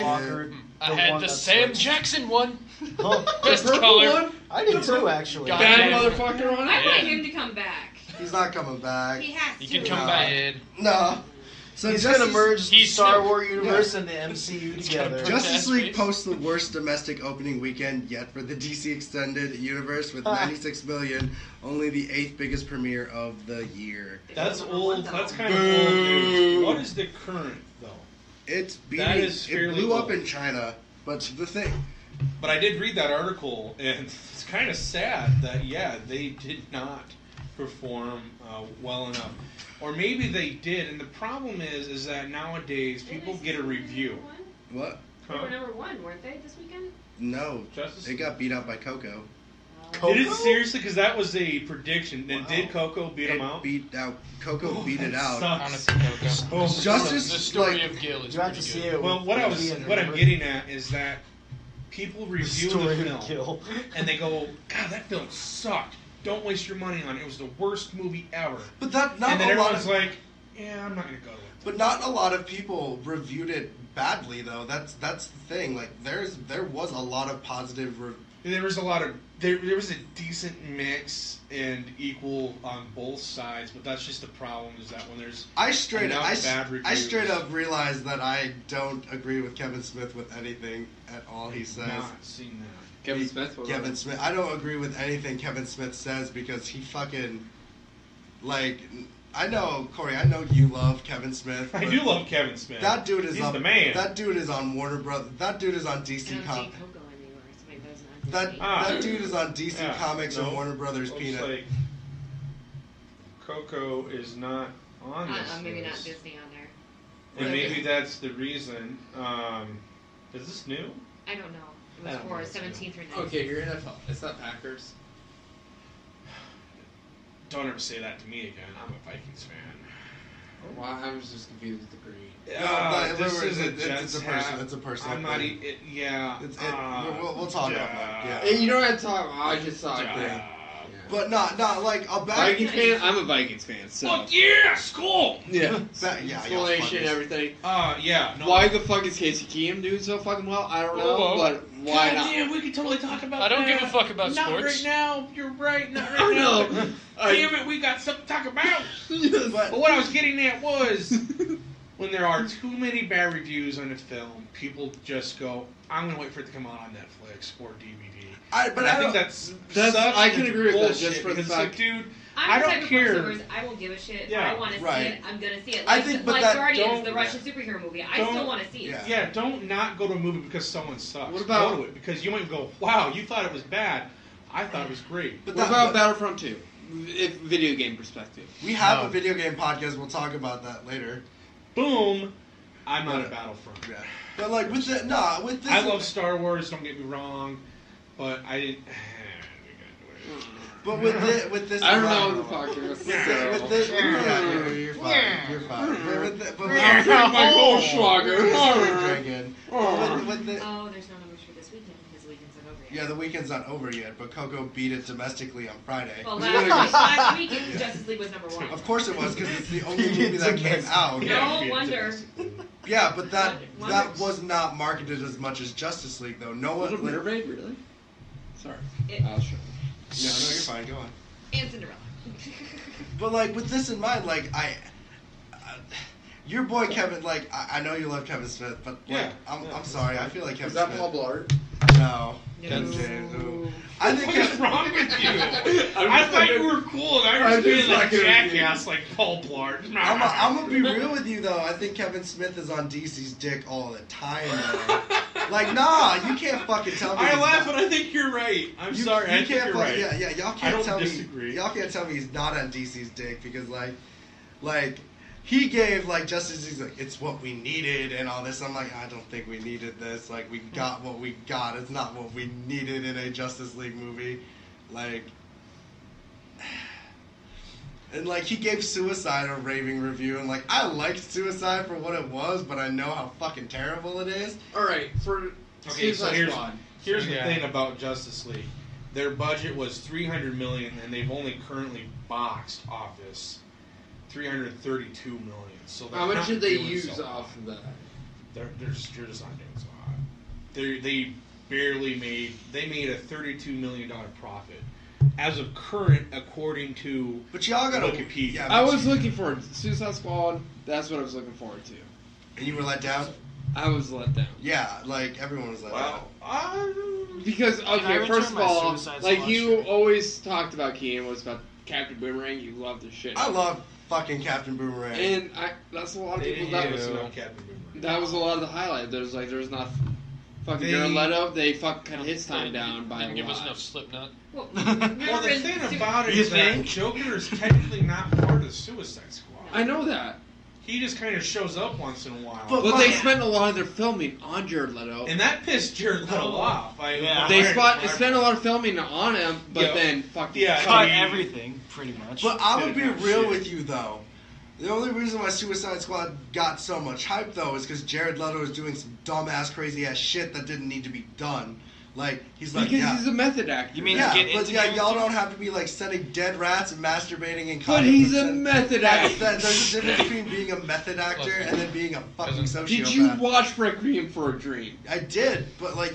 Walker. I had the Sam Jackson one. Best color. One? I did too, actually. Bad motherfucker on it? I want him to come back. He's not coming back. He has to. He can come back. No. So he's going to merge the Star Snoop. Wars universe and the MCU together. Justice League posts the worst domestic opening weekend yet for the DC Extended Universe with 96 million, only the 8th biggest premiere of the year. That's old. That's kind of old news. What is the current, though? It's beating, that is it fairly blew old. up in China, but the thing... But I did read that article, and it's kind of sad that, yeah, they did not perform well enough. Or maybe they did, and the problem is that nowadays people get a review. What? They were number one, weren't they, this weekend? No, they got beat out by Coco. Did it seriously? Because that was a prediction. And did Coco beat him out? Coco beat it out. Honestly, Coco. Justice, the story of Gil is you have to see it. Well, what I'm getting at is that people review the film and they go, "God, that film sucked. Don't waste your money on it. It was the worst movie ever." But that not and then a lot everyone's of, like, "Yeah, I'm not gonna go with it." But not a lot of people reviewed it badly, though. That's the thing. Like there was a lot of positive. There was a lot of there was a decent mix and equal on both sides, but that's just the problem is that when there's I straight bad up realized that I don't agree with Kevin Smith with anything at all he says. Not seen that. Kevin Smith. I don't agree with anything Kevin Smith says because he fucking like. I know, Corey. I know you love Kevin Smith. I do love Kevin Smith. That dude is the man. That dude is on Warner Brothers. That dude is on DC Comics. That dude is on DC Comics and Warner Brothers Peanut. Like Coco is not on this. Maybe not Disney on there. And maybe that's the reason. Is this new? I don't know. It was for 17th or 19th. Okay, you're NFL. It's not Packers. Don't ever say that to me again. I'm a Vikings fan. Well, I was just confused with the green. It's a person. I'm not. We'll talk about that. Yeah. And you don't have to talk. I just saw it. Yeah. But not like a bad Vikings fan. I'm a Vikings fan. So. Oh yeah, skull. Yeah. Explanation, everything. Yeah. No. Why the fuck is Casey Keenum doing so fucking well? I don't know, but why not? Yeah, we could totally talk about. I don't give a fuck about not sports. Not right now. You're right. Not right now. Damn it, we got something to talk about. But what I was getting at was when there are too many bad reviews on a film, people just go, "I'm gonna wait for it to come out on Netflix or DVD." I think that's I can agree with that just for the fact, like, dude. I don't care. I will give a shit. Yeah, if I want to see it, I'm going to see it. I think, but like Guardians, the Russian superhero movie. I still want to see it. Yeah, don't not go to a movie because someone sucks. What about, go to it because you might go, wow, you thought it was bad. I thought it was great. But what about Battlefront 2? If video game perspective. We have a video game podcast. We'll talk about that later. Boom. I'm not a Battlefront. Yeah. But like with this, I love Star Wars. Don't get me wrong, but I didn't. But with this, I don't know the podcast. With this, you're fine. You're fine. But my Goldschlager. Oh, there's no numbers for this weekend because the weekend's not over yet. Yeah, the weekend's not over yet, but Coco beat it domestically on Friday. Well, last weekend, Justice League was number one. Of course it was, because it's the only movie that came out. No wonder. Yeah, but that was not marketed as much as Justice League, though. No one. Was it Mermaid, really? Sorry. Sure. No, you're fine. Go on. And Cinderella. But like with this in mind, like your boy Kevin, like I know you love Kevin Smith, but like I'm sorry, I feel like Kevin Smith. Is that Paul Blart? No. Ken James. I think what's wrong with you? I thought you were cool, and I was being like jackass, like Paul Blart. I'm gonna be real with you though. I think Kevin Smith is on DC's dick all the time. Though. Like, nah, you can't fucking tell me. I laugh, but I think you're right. I'm sorry, I think you're right. Yeah, y'all can't tell disagree. me. Y'all can't tell me he's not on DC's dick because like. He gave, like, Justice League's like, it's what we needed and all this. I'm like, I don't think we needed this. Like, we got what we got. It's not what we needed in a Justice League movie. Like, and, like, he gave Suicide a raving review. And, like, I liked Suicide for what it was, but I know how fucking terrible it is. All right, okay, so here's the thing about Justice League. Their budget was $300 million, and they've only currently boxed office $332 million. So how much did they use off of that? they're just not doing so hot. They made a $32 million profit as of current, according to But y'all gotta Wikipedia. Yeah, I was looking forward to Suicide Squad. That's what I was looking forward to. And you were let down? I was let down. Yeah, like everyone was let down. Because, I okay, return first of my all, Suicide like Squad you shirt? always talked about Keane was about Captain Boomerang. You love the shit. I love fucking Captain Boomerang. And that's a lot of people that was Captain Boomerang. that was a lot of the highlight. There's not fucking They- Jared Leto. They cut his time down by a Didn't give us lot. enough Slipknot. Well, Well, the thing about it You is that think? Joker is technically not part of the Suicide Squad. I know that, He just kind of shows up once in a while. but they spent a lot of their filming on Jared Leto. And that pissed Jared Leto off. Yeah. They spent a lot of filming on him, but Yeah. then fucking Yeah. Cut I mean- everything, pretty much. But I would be Shit. real with you, though. The only reason why Suicide Squad got so much hype, though, is because Jared Leto is doing some dumbass, crazy-ass shit that didn't need to be done. Like, he's like, because yeah. he's a method actor. You mean- Yeah, get but into yeah, game y'all too? don't have to be, like, sending dead rats and masturbating and But condoms he's and a shit. method actor. There's a difference between being a method actor and then being a fucking sociopath. Did you watch Requiem for a Dream? I did, but, like,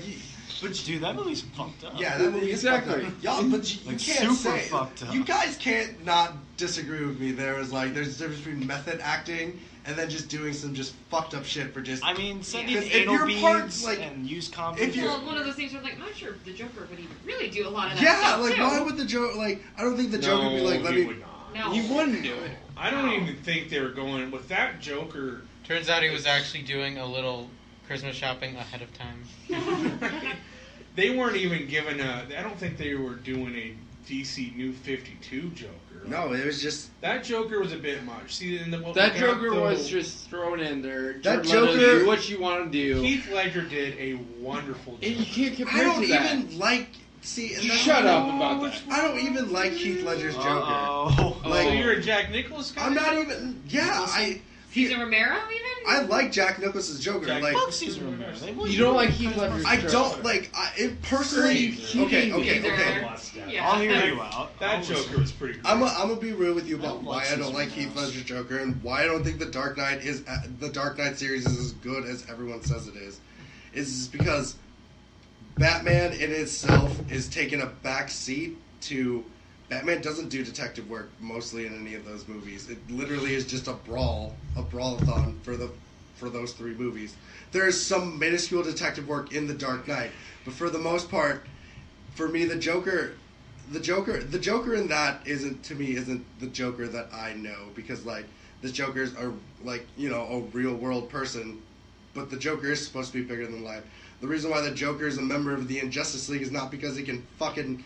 Dude, that movie's fucked up. yeah, that movie is Exactly. fucked up. Y'all, but you Like, can't super say fucked up. You guys can't not disagree with me. There's a difference between method acting and then just doing some just fucked up shit for just. I mean, sending Because if anal you're beads part, like, and use if condoms. you're- Well, one of those things where I'm like, I'm not sure if the Joker would even really do a lot of that Yeah, stuff, like too. why would the Joker? Like, I don't think the Joker would be like, let he me. would not. No. He wouldn't do it. I don't even think they were going with that Joker. Turns out he was actually doing a little Christmas shopping ahead of time. They weren't even given a. I don't think they were doing a DC New 52 Joker. No, it was just That Joker was a bit much. See, in the, what That we got, Joker though, was just thrown in there. That Jared Leto, Joker- do what you want to do. Heath Ledger did a wonderful job. And you can't I compare don't to that. even like. See, and You that's- shut up about that. I don't even like Heath Ledger's Joker. Oh. So Like, you're a Jack Nicklaus guy? I'm not even. Yeah, Cesar Romero, even? I like Jack Nicklaus's Joker. Jack- Like, Fuck Cesar Romero. You don't like Heath Ledger's I Joker. don't like. It personally. Crazy. Okay. Yeah. I'll hear you out. That Joker was pretty good. I'm gonna be real with you I about don't why like I don't Cesar like Heath Romero. Ledger's Joker and why I don't think the Dark Knight series is as good as everyone says it is. Is because Batman in itself is taking a back seat to. Batman doesn't do detective work mostly in any of those movies. It literally is just a brawlathon for those three movies. There is some minuscule detective work in the Dark Knight, but for the most part, for me, the Joker in that isn't the Joker that I know, because like the Joker's are like, you know, a real world person, but the Joker is supposed to be bigger than life. The reason why the Joker is a member of the Injustice League is not because he can fucking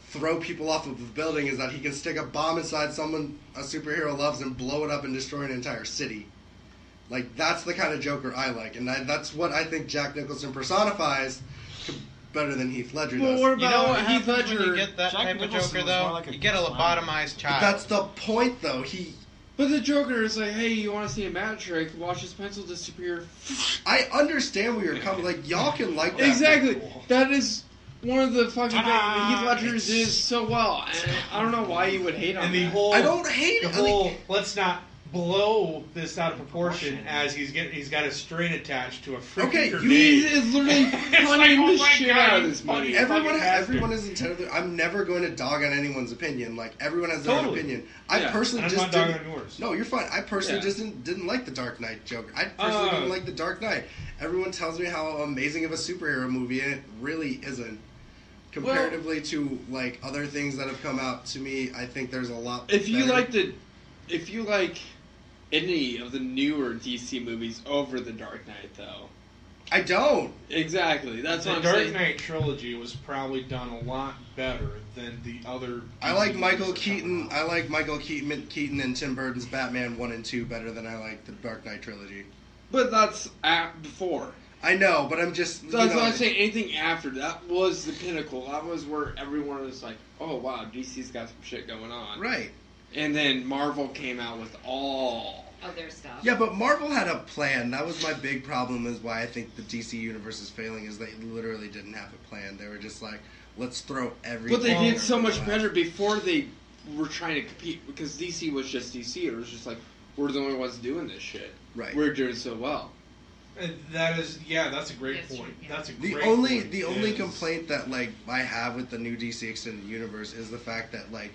throw people off of a building, is that he can stick a bomb inside someone a superhero loves and blow it up and destroy an entire city. Like, that's the kind of Joker I like, and that's what I think Jack Nicholson personifies better than Heath Ledger Well, does. what You know about what Heath happens when Ledger? you get that Jack type of Nicholson Joker, was more though? like a You get a clown. lobotomized But child. that's the point, though. But the Joker is like, hey, you want to see a magic trick? Watch his pencil disappear. I understand where you're coming. Like, y'all can like that. Exactly. That is one of the fucking things Ta-da! Heath Ledger does so well. And I don't know why you would hate on And the that. whole, I don't hate the it. whole. Let's not blow this out of proportion, as he's got a string attached to a freaking Okay, grenade. He is literally It's punning like, oh the my shit God, out of he's this funny. movie. Fucking Everyone bastard. is entitled. I'm never going to dog on anyone's opinion. Like, everyone has their own Totally. opinion. I Yeah. personally I'm just not dogging didn't. on yours. No, you're fine. I personally Yeah. just didn't like the Dark Knight Joker. I personally didn't like the Dark Knight. Everyone tells me how amazing of a superhero movie, and it really isn't. Comparatively to like other things that have come out, to me, I think there's a lot. If you better. if you like any of the newer DC movies over the Dark Knight, though. I don't. Exactly. That's The what I'm Dark saying. Knight trilogy was probably done a lot better than the other. I like DC Michael movies that come Keaton. out. I like Michael Keaton and Tim Burton's Batman 1 and 2 better than I like the Dark Knight trilogy. But that's before. I know, but I'm just. So that's what I'm saying. Anything after that was the pinnacle. That was where everyone was like, "Oh wow, DC's got some shit going on." Right. And then Marvel came out with all. Of their stuff. Yeah, but Marvel had a plan. That was my big problem. Is why I think the DC universe is failing. Is they literally didn't have a plan. They were just like, let's throw everything. But they did so much everywhere. better before they were trying to compete, because DC was just DC. It was just like, we're the only ones doing this shit. Right. We're doing so well. That's a great point. Yeah. That's a The great only point. the only complaint that like I have with the new DC extended universe is the fact that like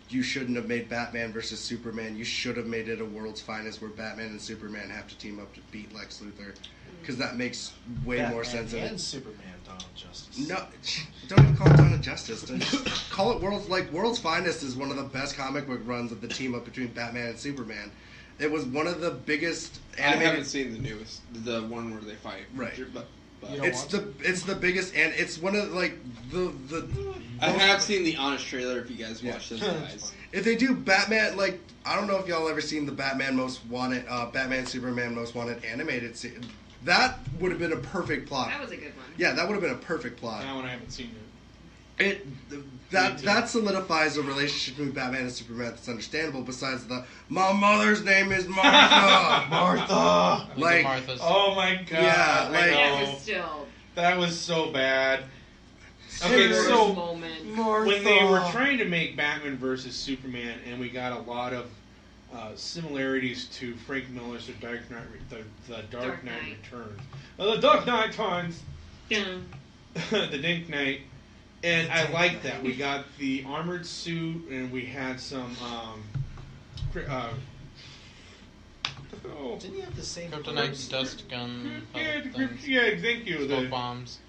you shouldn't have made Batman versus Superman. You should have made it a World's Finest where Batman and Superman have to team up to beat Lex Luthor, because that makes way more sense. And Superman, Dawn of Justice. No, don't even call it Dawn of Justice. Just call it World's Finest is one of the best comic book runs of the team up between Batman and Superman. It was one of the biggest animated. I haven't seen the newest, the one where they fight. Right. But You don't It's want the to? biggest, and it's one of like the. I have seen the honest trailer. If you guys Yeah. watch those guys, If they do Batman, like I don't know if y'all ever seen the Batman Most Wanted, Batman Superman Most Wanted animated series. That would have been a perfect plot. That was a good one. Yeah, that would have been a perfect plot. That one I haven't seen yet. That solidifies a relationship between Batman and Superman that's understandable. Besides my mother's name is Martha. Martha. Like, Martha's. Oh my god! Yeah, like- That was still that was so bad. the Okay, worst so moment. Martha. when they were trying to make Batman versus Superman, and we got a lot of similarities to Frank Miller's The Dark Knight, the Dark Knight Knight. Returns, the Dark Knight times, Dun. the Dink Knight, and I liked that. We got the armored suit, and we had some. Didn't you have the same Kryptonite dust gun. things. Yeah, thank you. Smoke The bombs.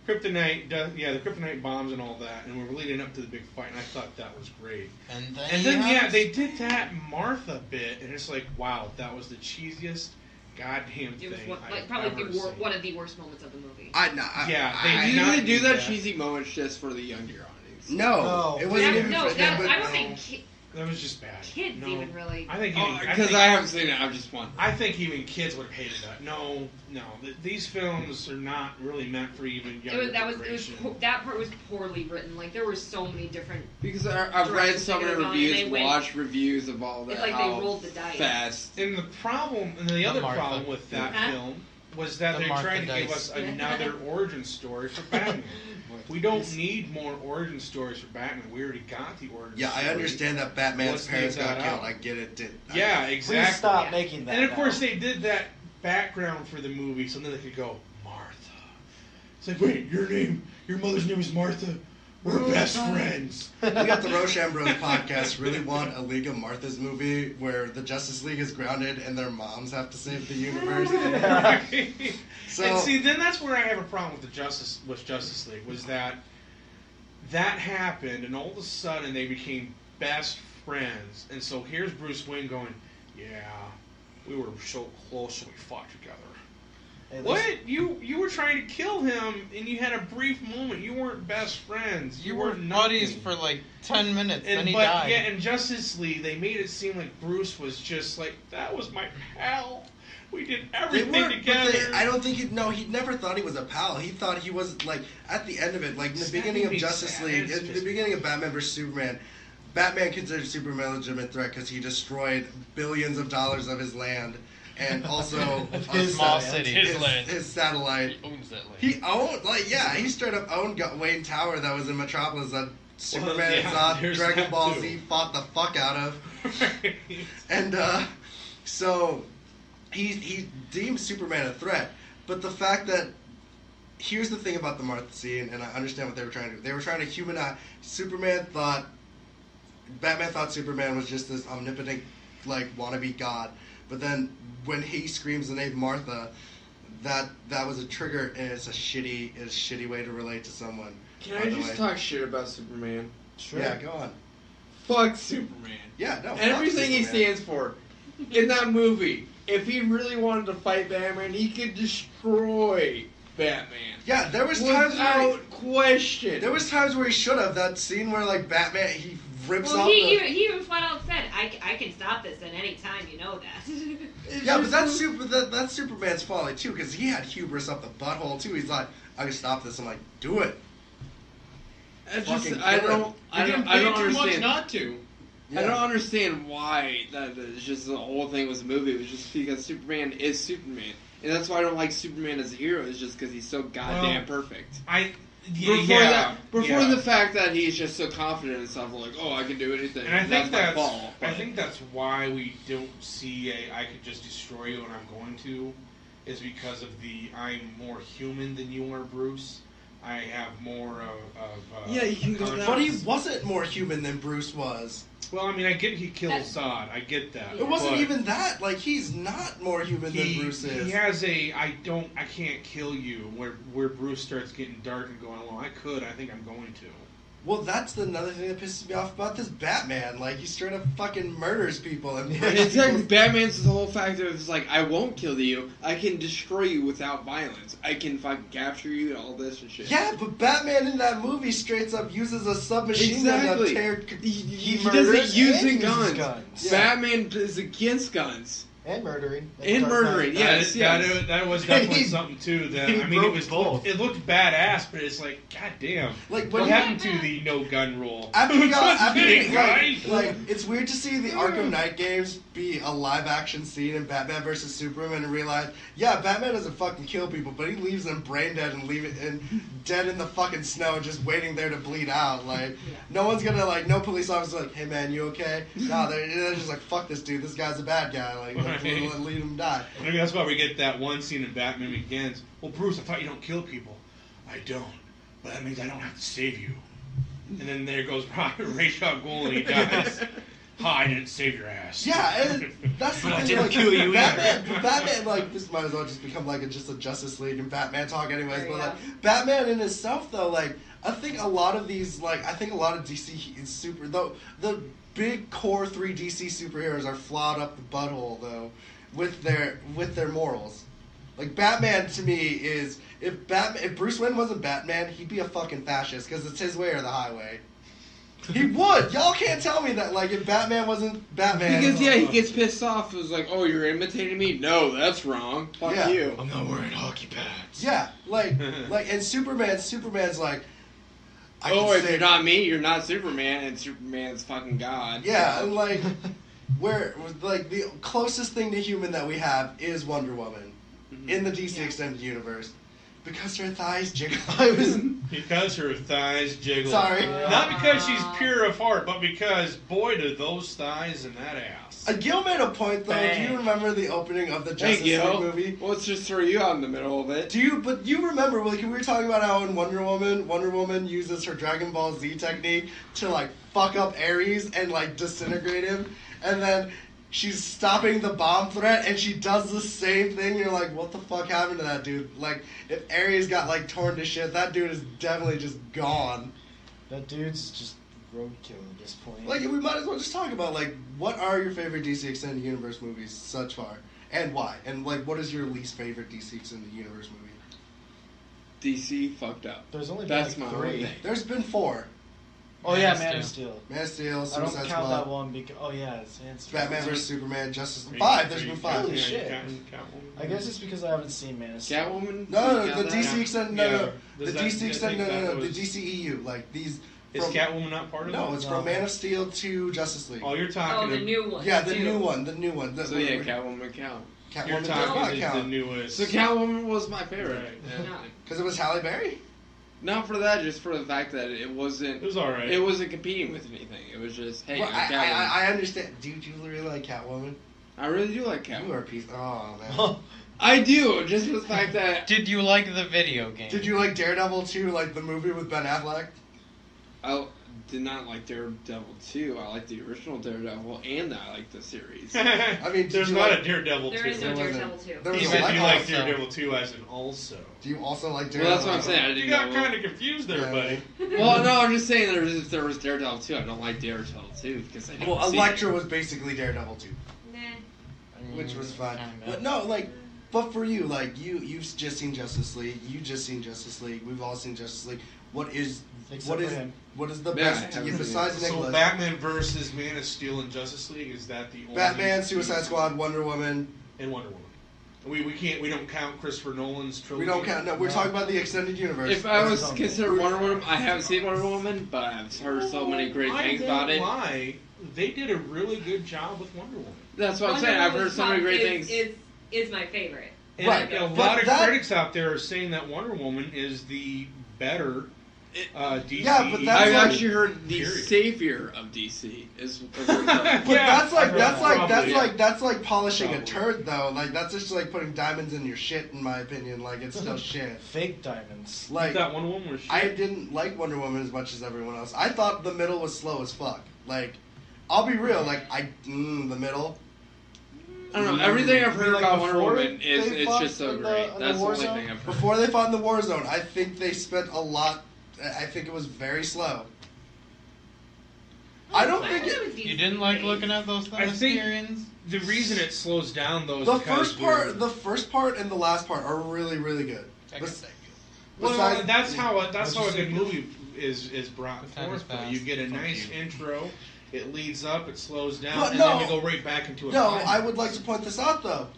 Kryptonite, the Kryptonite bombs and all that, and we were leading up to the big fight, and I thought that was great. And then, And then, they did that Martha bit, and it's like, wow, that was the cheesiest goddamn It was thing one, I've like probably ever the seen. one of the worst moments of the movie. Yeah, they I did usually not do do that that. cheesy moments just for the younger audience. No, it wasn't even. no, for- that, but- I don't think That was just bad. kids No. even really. I think Because I haven't seen it, I'm just wondering. I think even kids would have hated that. No, these films are not really meant for even younger generation. That part was poorly written. Like there were so many different. Because I've read Directions some of they the could've gone, and reviews, they went- watched reviews of all that. It's like they how rolled the dice. Fast. And the problem, and the other Martha. problem with that Huh? film was that The they're Martha trying to give dice. us another origin story for Batman. We don't need more origin stories for Batman. We already got the origin Yeah, story. I understand that Batman's Let's parents take got that killed. out. I get it. Yeah, exactly. Please stop Yeah. making that. And of now. course, they did that background for the movie, so then they could go, Martha. It's like, wait, your mother's name is Martha. We're best friends. We got the Rochambeau podcast. Really want a League of Marthas movie where the Justice League is grounded and their moms have to save the universe. So And see, then that's where I have a problem with Justice League, was that happened, and all of a sudden they became best friends. And so here's Bruce Wayne going, yeah, we were so close and we fought together. Hey, What? You were trying to kill him, and you had a brief moment. You weren't best friends. You were buddies for like 10 minutes, then he died. Yeah, in Justice League, they made it seem like Bruce was just like, that was my pal. We did they everything weren't, together. but I don't think he never thought he was a pal. He thought he was like at the end of it, like in the It's beginning not of even Justice sad, League, it's at the just- beginning of Batman vs Superman. Batman considered Superman a legitimate threat because he destroyed billions of dollars of his land, and also His small city. his satellite. He owns that land. He owned, he straight up owned Wayne Tower that was in Metropolis that Superman and Zod, there's Dragon that Ball too. Z fought the fuck out of. And so he deemed Superman a threat. But the fact that, here's the thing about the Martha scene, and I understand what they were trying to do. They were trying to humanize. Batman thought Superman was just this omnipotent, like, wannabe god. But then when he screams the name Martha, that was a trigger, and it's a shitty way to relate to someone. Can by I the just way. talk shit about Superman? Sure. Yeah, go on. Fuck Superman. Yeah, no. fuck Everything he Superman. stands for. In that movie, if he really wanted to fight Batman, he could destroy Batman. Yeah, there was times where Without question. there was times where he should have. That scene where like Batman he rips Well, off he the. even flat out said, I can stop this at any time, you know that. Yeah, but that's Superman's folly too, because he had hubris up the butthole too. He's like, I can stop this. I'm like, do it. I fucking don't kill understand. not to. I don't understand why it's just the whole thing was a movie. It was just because Superman is Superman, and that's why I don't like Superman as a hero. Is just because he's so goddamn perfect. Before the fact that he's just so confident in himself, like, oh, I can do anything. And I think that's my fault. I think that's why we don't see I could just destroy you and I'm going to. is because of the I'm more human than you are, Bruce. I have more of Yeah, you can go conscience. down. But he wasn't more human than Bruce was. Well, I mean, I get he killed Assad. I get that. It wasn't but even that. Like, he's not more human than Bruce is. He has a I can't kill you where Bruce starts getting dark and going, well, I think I'm going to. Well, that's another thing that pisses me off about this Batman. Like, he straight up fucking murders people and breaks Exactly. people's- Batman's the whole factor is like, I won't kill you. I can destroy you without violence. I can fucking capture you and all this and shit. Yeah, but Batman in that movie straight up uses a submachine gun Exactly. to tear. He murders doesn't use and guns. uses guns. Yeah. Batman is against guns. And murdering. And Dark Knight. murdering, yes. That was definitely He- something too. That he I mean, broke it both. looked badass, but it's like, goddamn. Like, What when happened to the no gun rule? After you got, Just kidding, guys. like, it's weird to see the Arkham Knight games be a live action scene in Batman vs Superman and realize, yeah, Batman doesn't fucking kill people, but he leaves them brain dead and dead in the fucking snow, just waiting there to bleed out. Like, no one's gonna no police officer like, hey man, you okay? No, they're just like, fuck this dude, this guy's a bad guy. Like, Right. leave him die. Maybe that's why we get that one scene in Batman Begins. Well, Bruce, I thought you don't kill people. I don't, but that means I don't have to save you. And then there goes Ra's al Ghul and he dies. Ha, I didn't save your ass. Yeah, and that's the But I thing. didn't Like, kill you Batman, like, this might as well just become just a Justice League and Batman talk, anyways. There But you like, Batman in itself, though, like, I think a lot of these, I think a lot of DC the big core 3 DC superheroes are flawed up the butthole, though, with their morals. Like, Batman to me is if Bruce Wayne wasn't Batman, he'd be a fucking fascist because it's his way or the highway. He would. Y'all can't tell me that, if Batman wasn't Batman. Because, he gets pissed off. It was like, oh, you're imitating me? No, that's wrong. Fuck Yeah. you. I'm not wearing hockey pads. Yeah, and Superman's like, I Oh, can if say- you're not me, you're not Superman, and Superman's fucking God. Yeah, and the closest thing to human that we have is Wonder Woman in the DC extended universe. Because her thighs jiggle. Because her thighs jiggle. Sorry. Not because she's pure of heart, but because, boy, do those thighs and that ass. Gil made a point, though. Bang. Do you remember the opening of the Hey, Justice League Gil. movie? Well, let's just throw you out in the middle of it. But you remember, we were talking about how in Wonder Woman uses her Dragon Ball Z technique to, fuck up Ares and, disintegrate him. And then she's stopping the bomb threat, and she does the same thing. You're like, what the fuck happened to that dude? If Ares got, torn to shit, that dude is definitely just gone. That dude's just roadkill at this point. We might as well just talk about, what are your favorite DC Extended Universe movies such far? And why? And, what is your least favorite DC Extended Universe movie? DC fucked up. There's only That's been my 3. only thing. There's been 4. Oh yeah, Man of Steel. Man of Steel, I don't Suicide count Squad, that one because it's Man of Steel. Batman vs Superman, Justice League. 5. There's been 5. Holy shit. Catwoman. I guess it's because I haven't seen Man of Steel. Catwoman? No, You the count that? DC extended, the Does that- DC I extended, think that the was- DCEU, these. Is from- Catwoman not part of No, it? it's No. from Man of Steel to Justice League. Oh, you're Oh, talking. the new one. Yeah, the too. new one. The So yeah, Catwoman count. You're Catwoman does not talking the count newest. So Catwoman was my favorite. Right. Yeah. because it was Halle Berry. Not for that, just for the fact that it wasn't. It was alright. It wasn't competing with anything. It was just, hey, Well, I'm Catwoman. I understand. Dude, you really like Catwoman? I really do like You are Catwoman. a piece. Oh man. I do, just for the fact that Did you like the video game? Did you like Daredevil 2, the movie with Ben Affleck? I did not like Daredevil 2. I like the original Daredevil, and I like the series. I mean, did There's you not like- a Daredevil 2. There is no There Daredevil wasn't. 2. There was He a said live you like also. Daredevil 2 as an also. Do you also like Well, Daredevil? that's what I'm saying. I didn't You got know. kind of confused there, Yeah. buddy. Well, no, I'm just saying if there was Daredevil 2, I don't like Daredevil 2 because I didn't Well, see Elektra it. was basically Daredevil 2, Nah. which was fun. Kinda. But no, but for you, you've just seen Justice League. You just seen Justice League. We've all seen Justice League. What is Except for him. what is the Yeah, I best haven't to you seen besides it. So Nicholas? Batman versus Man of Steel and Justice League, is that the only... Batman, Suicide Squad, Wonder Woman. And Wonder Woman. We don't count Christopher Nolan's trilogy. We don't count. No, we're talking about the extended universe. If I was That's considered Wonder Woman, I haven't seen Wonder Woman, but I've heard so many great things about it. Lie. They did a really good job with Wonder Woman. That's what I'm Wonder saying. I've Woman's heard so many top great things. Is my favorite. And Right, a but lot of that- critics out there are saying that Wonder Woman is the better DC. Yeah, but that's I've like, actually heard the period. savior of DC is. But that's like Probably. polishing a turd though. Like that's just like putting diamonds in your shit, in my opinion. Like it's still shit. Fake diamonds. Like that Wonder Woman was shit. I didn't like Wonder Woman as much as everyone else. I thought the middle was slow as fuck. Like I'll be real. Like the middle. I don't know. Everything I've heard Like about Wonder before Woman is they it's fought just so in the- great. in the That's the war only zone? thing I've heard. Before they fought in the war zone, I think they spent a lot. I think it was very slow. I don't think it. You didn't like looking at those I think- Themyscirians? The reason it slows down though is The because first part, and the last part are really, really good. I guess that Well, Besides- that's how a What'd you say, good Bill? movie is brought The time forth. has Though. passed. You get a Fuck nice you. intro, it leads up, it slows down, But and no. then we go right back into a No, climax. I would like to point this out though.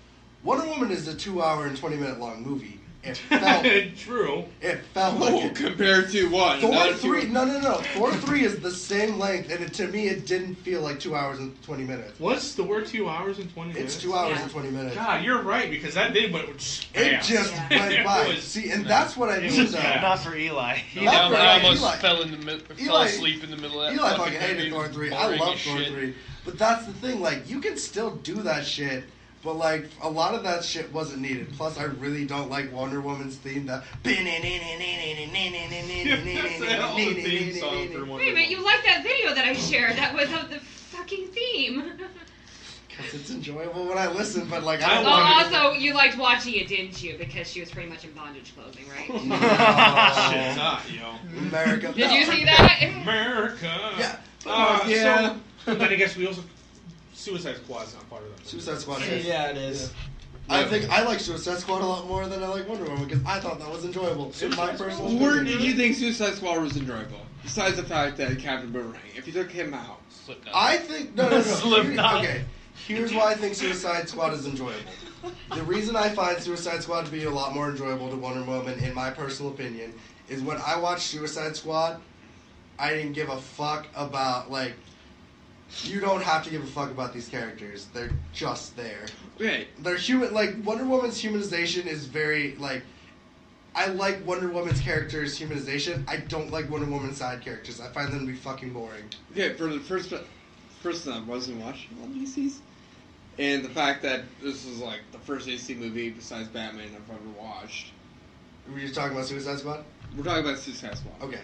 Wonder Woman is a 2-hour and 20-minute long movie. It felt, True. it felt like Oh, it. compared to what? Thor Another 3, two- no. Thor 3 is the same length, and to me, it didn't feel like 2 hours and 20 minutes. What's the word? 2 hours and 20 minutes. It's 2 hours Yeah. and 20 minutes. God, you're right because that did went It fast. just Yeah. went It by. was- See, and that's what I It mean was though. fast. Not for Eli. Not Yeah, for I almost Eli. fell Eli- asleep in the middle of that. Eli fucking fucking hated movie. Thor It was 3. I boring love as Thor shit. 3. But that's the thing, like, you can still do that shit, but, like, a lot of that shit wasn't needed. Plus, I really don't like Wonder Woman's theme. That. That's the hell of a theme song for Wonder Wait a minute, you liked that video that I shared that was of the fucking theme. Because it's enjoyable when I listen, but, like, I I don't Oh, want also, you liked watching it, didn't you? Because she was pretty much in bondage clothing, right? to. Shit, not, yo. America. Did No. you see that? America. Yeah. Yeah. So, then I guess we also Suicide Squad's not part of that. Suicide Squad. Yeah, it is. I think I like Suicide Squad a lot more than I like Wonder Woman because I thought that was enjoyable. In my personal Where opinion. did you think Suicide Squad was enjoyable? Besides the fact that Captain Boomerang, if you took him out, Slipknot. I think no. Slipknot. Okay, here's why I think Suicide Squad is enjoyable. The reason I find Suicide Squad to be a lot more enjoyable to Wonder Woman, in my personal opinion, is when I watched Suicide Squad, I didn't give a fuck about like. You don't have to give a fuck about these characters. They're just there. okay, They're human. Like Wonder Woman's humanization is very like. I like Wonder Woman's character's humanization. I don't like Wonder Woman's side characters. I find them to be fucking boring. okay, for the first person that wasn't watching all DC's, and the fact that this was like the first AC movie besides Batman I've ever watched. Were you talking about Suicide Squad? We're talking about Suicide Squad. Okay.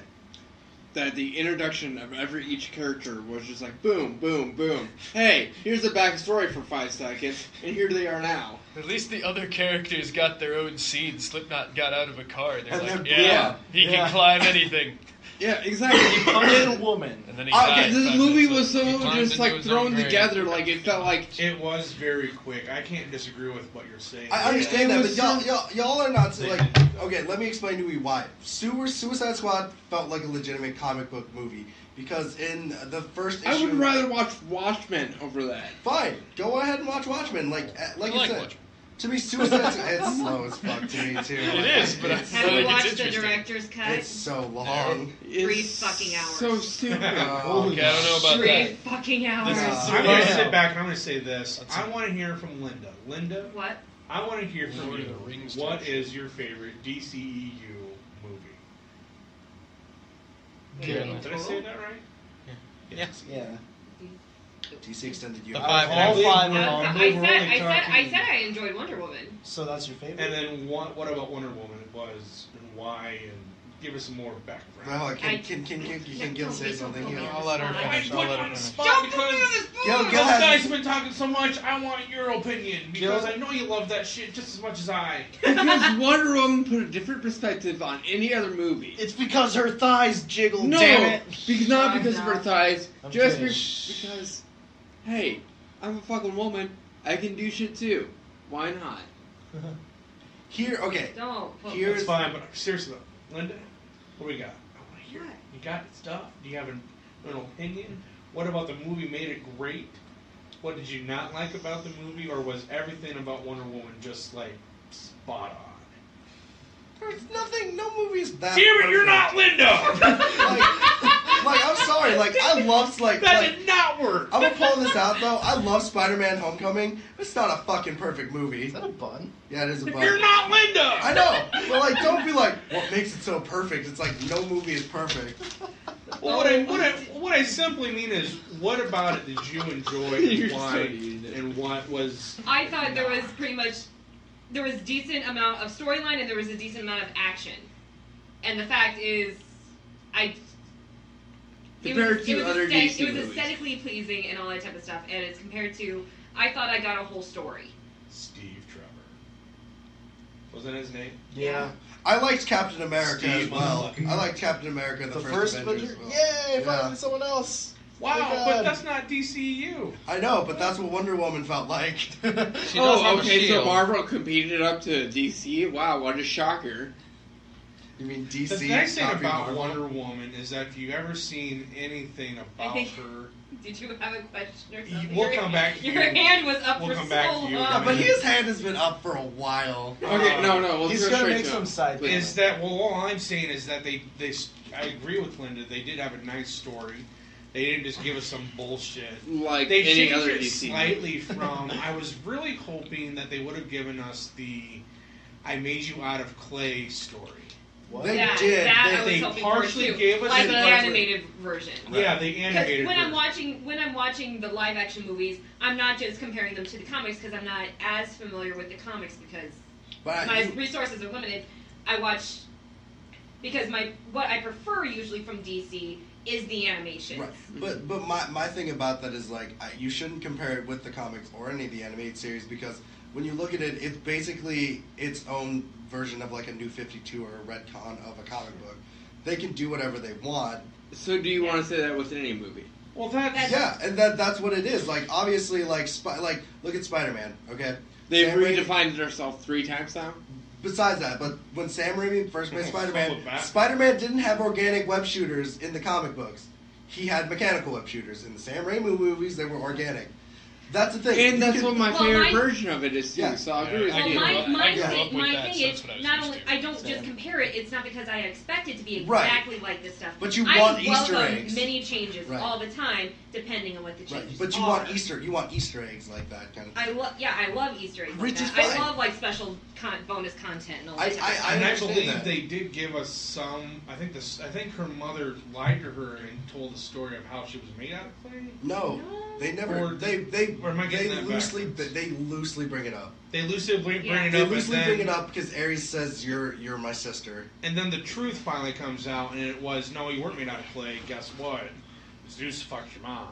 That the introduction of each character was just like boom, boom, boom. Hey, here's the backstory for 5 seconds, and here they are now. At least the other characters got their own scene. Slipknot got out of a car. They're And like, then- yeah, he Yeah. can climb anything. Yeah, exactly. Wonder Woman. And then he Okay, died. This 5 movie minutes was later. so He climbed just into like his thrown own grave. together, like it felt like It was very quick. I can't disagree with what you're saying. I understand It that, was but y'all are not They like. did that. Okay, let me explain to you why. Suicide Squad felt like a legitimate comic book movie because in the first issue, I would rather watch Watchmen over that. Fine, go ahead and watch Watchmen. Like I I like said, Watchmen. to me, Suicide Squad it's slow as fuck to me too. It is, but I it's, Have feel you like it's watched the interesting. director's cut? it's so long. It's 3 fucking hours. So stupid. Okay, I don't know about 3 that. fucking hours. This is I'm going to Yeah. sit back and I'm going to say this. That's I want to hear from Linda. Linda, What? I want to hear from Lord you. of the Rings What type is your favorite DCEU movie? Yeah. Did I say that right? Yes. Yeah. DC Extended The Universe. 5 All and a half. five of them. I We're said only I talking- enjoyed Wonder Woman. So that's your favorite? And then what about Wonder Woman? It was and why? And give us some more background. Well, I- can Gil say something? Gil? I'll let her I finish. put I'll you let on her the finish. spot Don't put me on because the spot! Gil, those Gil has- guys have been talking so much. I want your opinion because Gil- I know you love that shit just as much as I. Because Wonder Woman put a different perspective on any other movie. It's because her thighs jiggle, No, damn it. not because of her thighs, I'm just kidding. because, hey, I'm a fucking woman. I can do shit too. Why not? Here, okay. Don't. Put Here's- It's fine, but seriously though, Linda, what do we got? I want to hear What? it. You got stuff? Do you have an opinion? What about the movie made it great? What did you not like about the movie, or was everything about Wonder Woman just like spot on? There's nothing. No movie's that. Damn it, you're perfect. not Linda. like, I'm sorry. Like I loved like. That like did not outward. I'm gonna pull this out though. I love Spider-Man: Homecoming. It's not a fucking perfect movie. Is that a bun? Yeah, it is a bug. You're not Linda. I know, but like, don't be like, what makes it so perfect? It's like no movie is perfect. Well, what I simply mean is, what about it did you enjoy and why, and what was? I thought there was there was decent amount of storyline and there was a decent amount of action. And the fact is, Compared to other DC it was movies. aesthetically pleasing and all that type of stuff. And it's compared to, I thought I got a whole story. Steve Trevor. Was that his name? Yeah. I liked Captain America as Steve well. motherfucker. I liked Captain America, The the first Avengers Avenger? as well. Yay! Finally someone else. Wow, Thank but God. that's not DCU. I know, but that's what Wonder Woman felt like. She does have Oh, a okay, so shield. Marvel competed up to DC? Wow, what a shocker. You mean DC? The nice thing copying about Marvel? Wonder Woman is that if you've ever seen anything about think- her, Did you have a question or something? We'll come back to Your you. hand was up We'll for come so back to you. Yeah, long. but his hand has been up for a while. Okay, no, let's He's go gonna straight make to some it. side. Please. is that all I'm saying is that they I agree with Linda. They did have a nice story. They didn't just give us some bullshit. Like They any changed other it DC slightly from. I was really hoping that they would have given us the "I made you out of clay" story. What? They Yeah, did. that I was They hoping partially for too. gave us like the the part where- animated version. Yeah, the Because animated. when I'm version. watching the live action movies, I'm not just comparing them to the comics because I'm not as familiar with the comics because But my resources are limited. I watch because what I prefer usually from DC is the animation. Right. But my thing about that is like you shouldn't compare it with the comics or any of the animated series because when you look at it, it's basically its own version of like a New 52 or a retcon of a comic book. They can do whatever they want. So do you want to say that with any movie? Well, that's Yeah, and that's what it is. Like obviously, like look at Spider-Man. Okay. They've Sam Raimi- redefined themselves 3 times now? Besides that, but when Sam Raimi first made Spider-Man, Full of bat. Spider-Man didn't have organic web shooters in the comic books. He had mechanical web shooters. In the Sam Raimi movies, they were organic. That's the thing. And that's what my Well, favorite my- version of it is too, Yeah. so I agree with I Well, grew you. up- I grew up with my that, thing so is that's what I was not used only to. I don't Same. just compare it. It's not because I expect it to be Right. exactly like this stuff. But you I want Easter welcome eggs. many changes Right. all the time, depending on what the Right, changes but you are. want Easter eggs like that kind of thing. I love Easter eggs. Like Which is that. I fine. love like special bonus content and all I- that. type of stuff. And I understand believe that. they did give us some. I think her mother lied to her and told the story of how she was made out of clay. No, No. they never. Or- They or am I getting they that loosely backwards? they loosely bring it up. They loosely bring Yeah. it They up, loosely and bring then it up because Ares says you're my sister. and then the truth finally comes out, and it was no, you weren't made out of clay. Guess what? Zeus fucked your mom.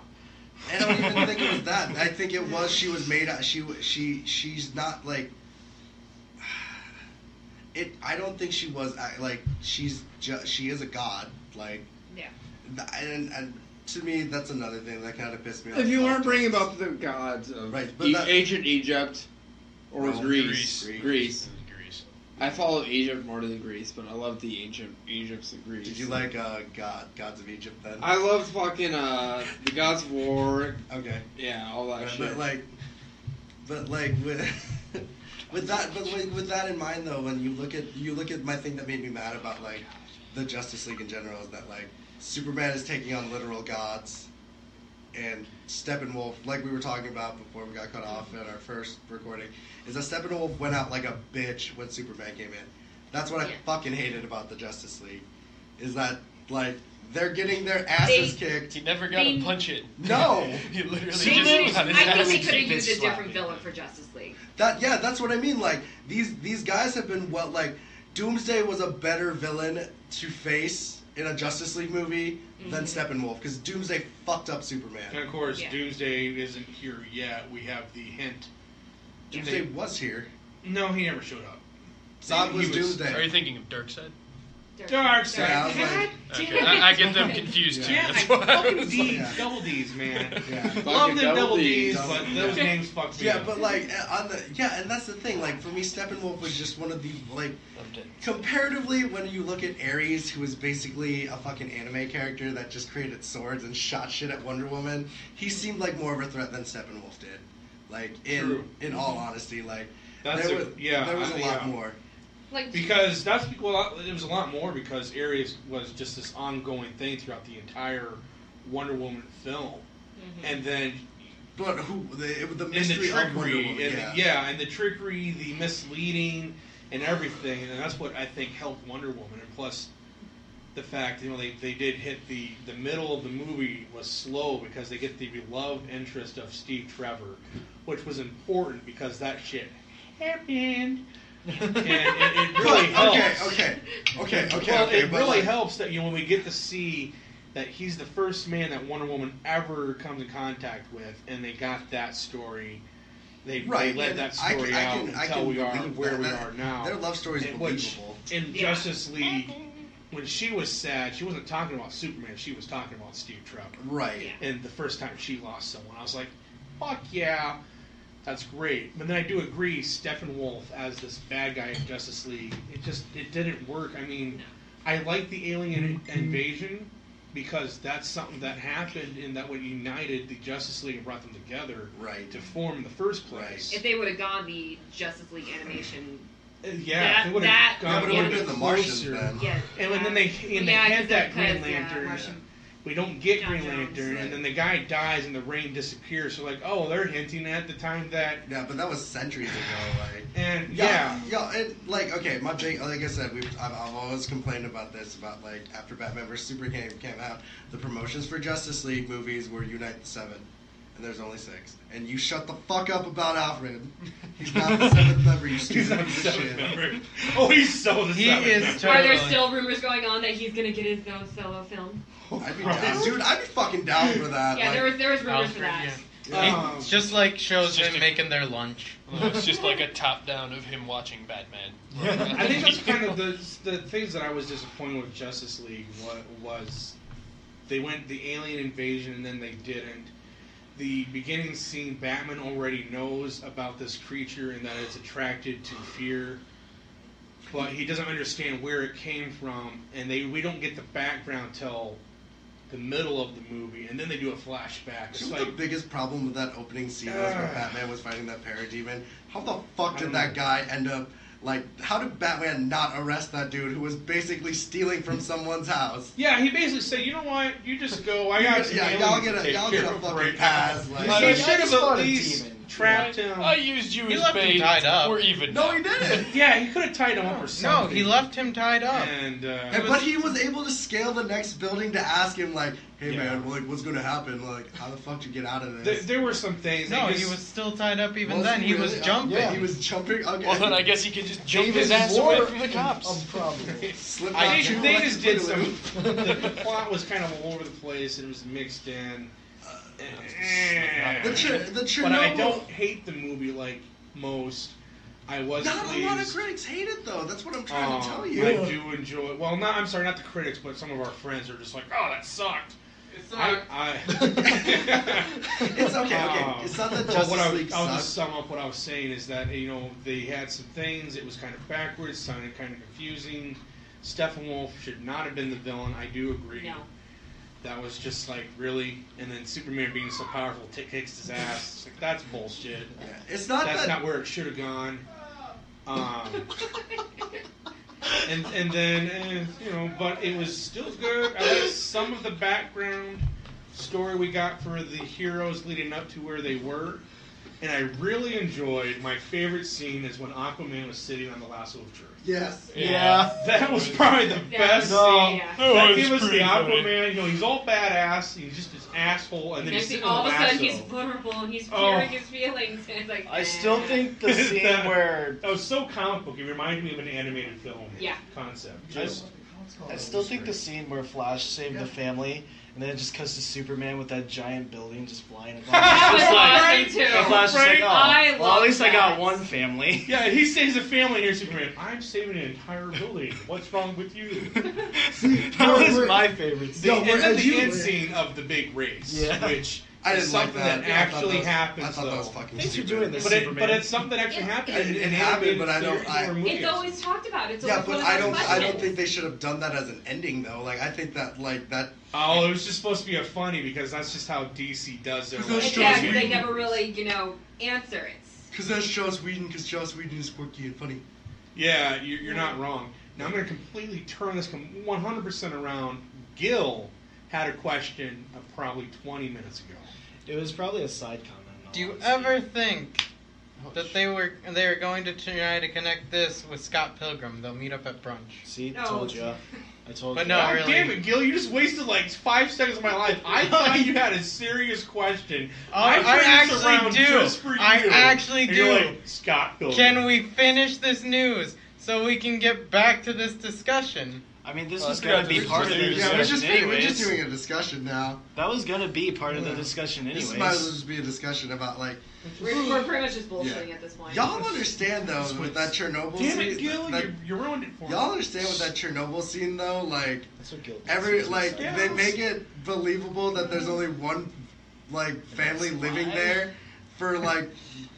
I don't even think it was that. I think it was she was made out. She's not like. It. I don't think she was like she is a god like. Yeah. And to me that's another thing that kind of pissed me off. If you about weren't this. bringing up the gods of Right, but that- ancient Egypt, or was No, Greece? Greece. Greece. Greece. I follow Egypt more than Greece, but I love the ancient Egypts and Greece. Did you like gods of Egypt then? I loved fucking the gods of war. Okay. Yeah, all that shit. But like with with that in mind though, when you look at my thing that made me mad about like the Justice League in general is that like Superman is taking on literal gods, and Steppenwolf, like we were talking about before we got cut off at our first recording, is that Steppenwolf went out like a bitch when Superman came in. That's what I Yeah. fucking hated about the Justice League, is that like they're getting their asses kicked. He never got They- to punch it. No. He literally I just got his think ass they could have kicked. used a different slapping. villain for Justice League. That's what I mean. Like these guys have been like Doomsday was a better villain to face in a Justice League movie than Steppenwolf because Doomsday fucked up And Superman. of course, Yeah. Doomsday isn't here yet. We have the hint. Doomsday was here. No, he never showed up. Zod He was was- Doomsday. Are you thinking of Darkseid? Darkseid. Yeah, I was like- God Okay, damn it. I get them confused too. Yeah, That's why I fucking was D's, Yeah. double D's, man. Yeah. Love them Double double Ds. D's, but those names fuck me Yeah, up. but like and that's the thing. Like for me, Steppenwolf was just one of the like Loved it. comparatively when you look at Ares, who was basically a fucking anime character that just created swords and shot shit at Wonder Woman. He seemed like more of a threat than Steppenwolf did. Like True. in all honesty, like That's there a- was yeah, there was a lot yeah. more. Like Because that's well, it was a lot more because Ares was just this ongoing thing throughout the entire Wonder Woman film. and then But who the and the mystery of Wonder trickery, Woman, and the trickery, the misleading, and everything, and that's what I think helped Wonder Woman. And plus, the fact they did hit the middle of the movie was slow because they get the beloved interest of Steve Trevor, which was important because that shit happened. And it really helps. Okay. Well, it but really like, helps that when we get to see that he's the first man that Wonder Woman ever comes in contact with, and they got that story. They led that story out until we are where we are now. Their love story is believable. In Justice League, when she was sad, she wasn't talking about Superman. She was talking about Steve Trevor. Right. And the first time she lost someone, I was like, "Fuck yeah." That's great, but then I do agree. Steppenwolf as this bad guy in Justice League, it didn't work. I mean, I like the alien invasion because that's something that happened and that what united the Justice League and brought them together to form in the first place. If they would have gone the Justice League animation, if they would have gone, but it would have been the Martians then. Yeah, and then they had that Green Lantern. Martian. We don't get John Green Jones, Lantern, and then the guy dies and the rain disappears. So like, oh, they're hinting at the time that. Yeah, but that was centuries ago, like. And my big, like I said, I've always complained about this, about like after Batman vs Superman came out, the promotions for Justice League movies were Unite the Seven, and there's only 6. And you shut the fuck up about Alfred. He's not the 7th member. You stupid piece of shit. Oh, he's so the 7th member. Are there still rumors going on that he's gonna get his own solo film? I'd be down, dude. I'd be fucking down for that. Yeah, like, there was rumors for that. It's just like shows him making their lunch. It's just like a top down of him watching Batman. I think that's kind of the things that I was disappointed with Justice League was they went the alien invasion and then they didn't. The beginning scene, Batman already knows about this creature and that it's attracted to fear, but he doesn't understand where it came from, and we don't get the background till the middle of the movie, and then they do a flashback. It's the biggest problem with that opening scene was when Batman was fighting that parademon. How the fuck did that guy end up? Like, how did Batman not arrest that dude who was basically stealing from someone's house? Yeah, he basically said, "You know what? You just go. I got some y'all get a fucking pass." Like, he should have at least trapped him. I used you He as left him bait. tied up. We're even. No, he didn't. Yeah, he could have tied him up or something. No, he left him tied up. But he was able to scale the next building to ask him, like, "Hey man, like, what's gonna happen? Like, how the fuck did you get out of this?" There were some things. No, he was still tied up even then. He was jumping. Yeah, he was jumping. Okay. Well, then I guess he could just jump his ass away from the cops. They just did some. The plot was kind of all over the place. It was mixed in. But I don't hate the movie like most. I was not pleased. a lot of critics hate it though. That's what I'm trying to tell you. I do enjoy it. Well, I'm sorry, not the critics, but some of our friends are just like, "Oh, that sucked." It's okay. It's not that Justice League sucks. I'll just sum up what I was saying is that they had some things. It was kind of backwards, sounded kind of confusing. Steppenwolf should not have been the villain. I do agree. No. That was just like really, and then Superman being so powerful kicks his ass. It's like that's bullshit. Yeah. It's not. That's not where it should have gone. And then but it was still good. I like some of the background story we got for the heroes leading up to where they were, and I really enjoyed. My favorite scene is when Aquaman was sitting on the lasso of truth. Yes. Yeah. That was probably the best scene. Yeah. That gave us the Aquaman. He's all badass. He's just this asshole, and then he's sitting all on of the a sudden lasso. he's vulnerable and he's sharing his feelings. And it's like I still think the scene where that was so comic book. It reminded me of an animated film concept. I still think the scene where Flash saved the family, and then it just cuts to Superman with that giant building just flying above. That was awesome too. And Flash is like, I well, at least I got that. one family. Yeah, he saves a family, and here's Superman. I'm saving an entire building. What's wrong with you? That was my favorite scene. And then the end scene of the big race, which I is didn't like something that. that actually happens. I thought that was fucking Thanks for stupid. doing this, But Superman. it's something that actually happened. It happened, but I don't. It's always talked about. It's Yeah, always but one of I those don't questions. think they should have done that as an ending though. Like I think that that. Oh, it was just supposed to be a funny because that's just how DC does their. Exactly. They never really, answer it. Because that's Joss Whedon. Because Joss Whedon is quirky and funny. Yeah, you're not wrong. Now I'm going to completely turn this 100% around. Gil had a question of probably 20 minutes ago. It was probably a side comment. Do you ever think that they were going to try to connect this with Scott Pilgrim? They'll meet up at brunch. See, No. told you. I told But you. no, God really. damn it, Gil! You just wasted like 5 seconds of my life. I thought you had a serious question. I turned this actually around do. just for you. I actually And you're do. like, Scott Pilgrim. Can we finish this news so we can get back to this discussion? I mean, this Well, was it's going gotta to be be part of the news. Yeah, we're discussion just anyways. doing a discussion now. That was going to be part of the discussion This anyways. might as well just be a discussion about like. We're pretty much just bullshitting at this point. Y'all understand though with that Chernobyl Damn scene. it, Gil! that- You ruined it for me. y'all understand with that Chernobyl scene though, like That's what guilt Yeah. they make it believable that there's only one like family living there for like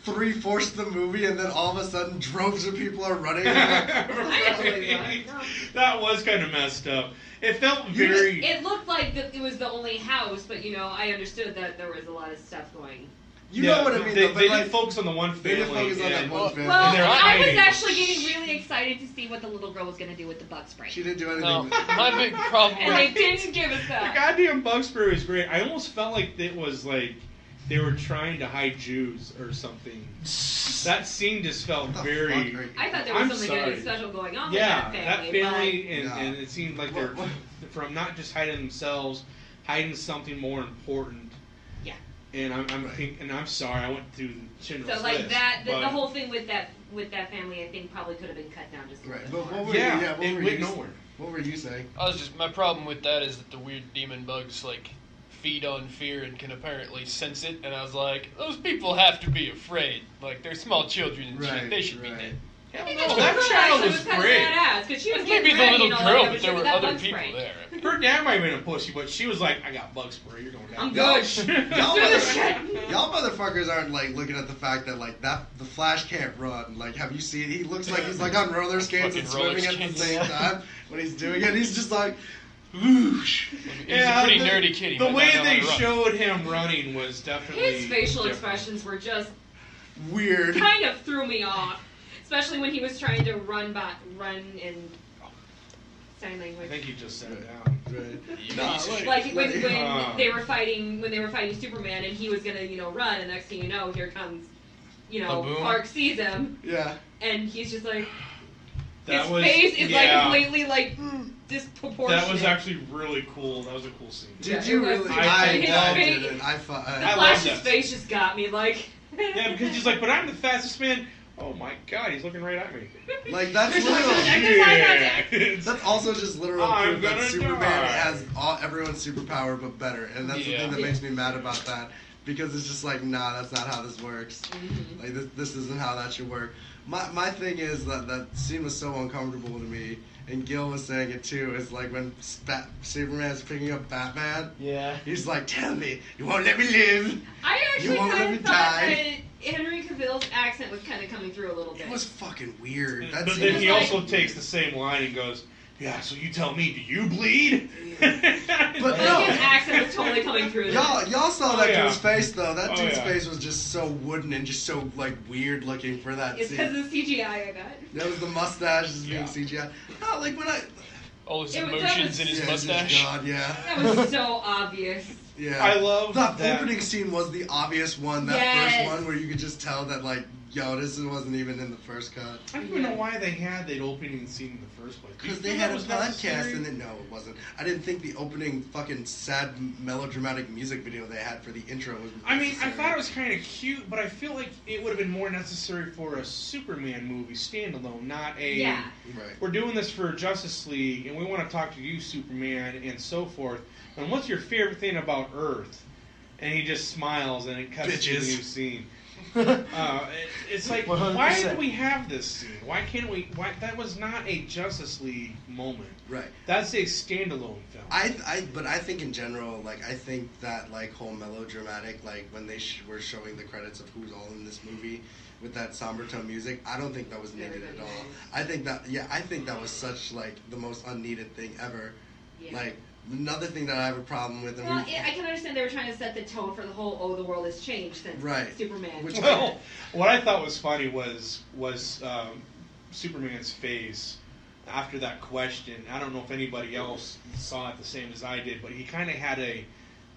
3/4 of the movie, and then all of a sudden droves of people are running. I don't believe that. No. That was kind of messed up. It felt You very. It looked like it was the only house, but I understood that there was a lot of stuff going. You know what I mean? They, though, but they like, didn't focus on the one they family. didn't focus on that and- one family. Well, they're I was hiding. actually getting really excited to see what the little girl was going to do with the bug spray. She didn't do anything. No, my big problem And with they didn't give us The that. goddamn bug spray was great. I almost felt like it was like they were trying to hide Jews or something. That scene just felt What the very. fuck are you- I thought there was I'm something sorry. really special going on Yeah, with that family, and, Yeah. and it seemed like they're What- from not just hiding themselves, hiding something more important. Yeah. And I'm sorry, I went through Schindler's So like List, that, the but- whole thing with that family, I think probably could have been cut down just a Right, little but bit what more. were Yeah, you? Yeah, what it were went you? nowhere. What were you saying? I was just my problem with that is that the weird demon bugs like feed on fear and can apparently sense it, and I was like, those people have to be afraid. Like they're small children and Right, shit. They should right. be dead. I think No, that that girl child actually was kind great. of badass because she was Maybe getting the ready, little all girl, that but there with were that other bug people spray. there. Her dad might have been a pussy, but she was like, I got bug spray, you're going down. I'm Y'all, good. y'all, Do the mother- shit. y'all motherfuckers aren't like looking at the fact that like that the Flash can't run. Like, have you seen? He looks like he's like on roller skates and Fucking roller swimming at the skates. same time when he's doing it. He's just like, whoosh. He's a pretty nerdy kid. He The might way not know how they to run. showed him running was definitely His facial different. expressions were just Weird. kind of threw me off, especially when he was trying to run in sign I language. think he just sat down. Right. Nah, Like when Uh. when they were fighting Superman and he was gonna run, and next thing you know, here comes Ba-boom. Clark sees him Yeah. and he's just like That his was face is yeah, like completely like disproportionate. That was actually really cool. That was a cool scene. Did Yeah, you it was- really? his I face- didn't. the I love Flash's that. face just got me like. Yeah, because he's like, but I'm the fastest man. Oh my god, he's looking right at me. Like that's There's no literal. contact. There's eye contact. That's also just literal I'm proof that gonna Superman die. has everyone's superpower but better, and that's the Yeah. thing that makes me mad about that because it's just like, nah, that's not how this works. Mhm. Like this isn't how that should work. My thing is that scene was so uncomfortable to me, and Gil was saying it too. Is like when Superman's picking up Batman. Yeah. He's like, "Tell me, you won't let me live." I actually You won't let kind me of thought die. that Henry Cavill's accent was kind of coming through a little bit. It was fucking weird. That But scene then was he like- also takes the same line and goes, "Yeah, so you tell me, do you bleed?" But Like, no. his accent was totally coming through. Y'all saw Oh, that yeah. dude's face though. That Oh, dude's yeah. face was just so wooden and just so like weird looking for that It's because scene. of the CGI, I bet. That was the mustache just being Yeah. CGI. No, like when I All his It was- emotions in his yeah, just mustache. God, yeah, That was so obvious. yeah. I love that that. opening scene was the obvious one. That Yes. first one where you could just tell that like, yo, this wasn't even in the first cut. I don't even know why they had that opening scene in the first place. Do you Because they feel had that a was podcast necessary? and then no, it wasn't. I didn't think the opening fucking sad melodramatic music video they had for the intro was. I mean, I necessary. thought it was kind of cute, but I feel like it would have been more necessary for a Superman movie standalone, not a. Yeah. Right. We're doing this for Justice League, and we want to talk to you, Superman, and so forth. And what's your favorite thing about Earth? And he just smiles, and it cuts to the Bitches. new scene. It's like, why 100%. do we have this scene? Why can't we? Why that was not a Justice League moment. Right. That's a standalone film. But I think in general, like, I think that, like, whole melodramatic, like, when they were showing the credits of who's all in this movie with that somber tone music, I don't think that was needed at all. I think that was such, like, the most unneeded thing ever. Yeah. Like, another thing that I have a problem with, and Well, I can understand they were trying to set the tone for the whole "oh, the world has changed" since Right. Superman. Which- Well, what I thought was funny was Superman's face after that question. I don't know if anybody else saw it the same as I did, but he kind of had a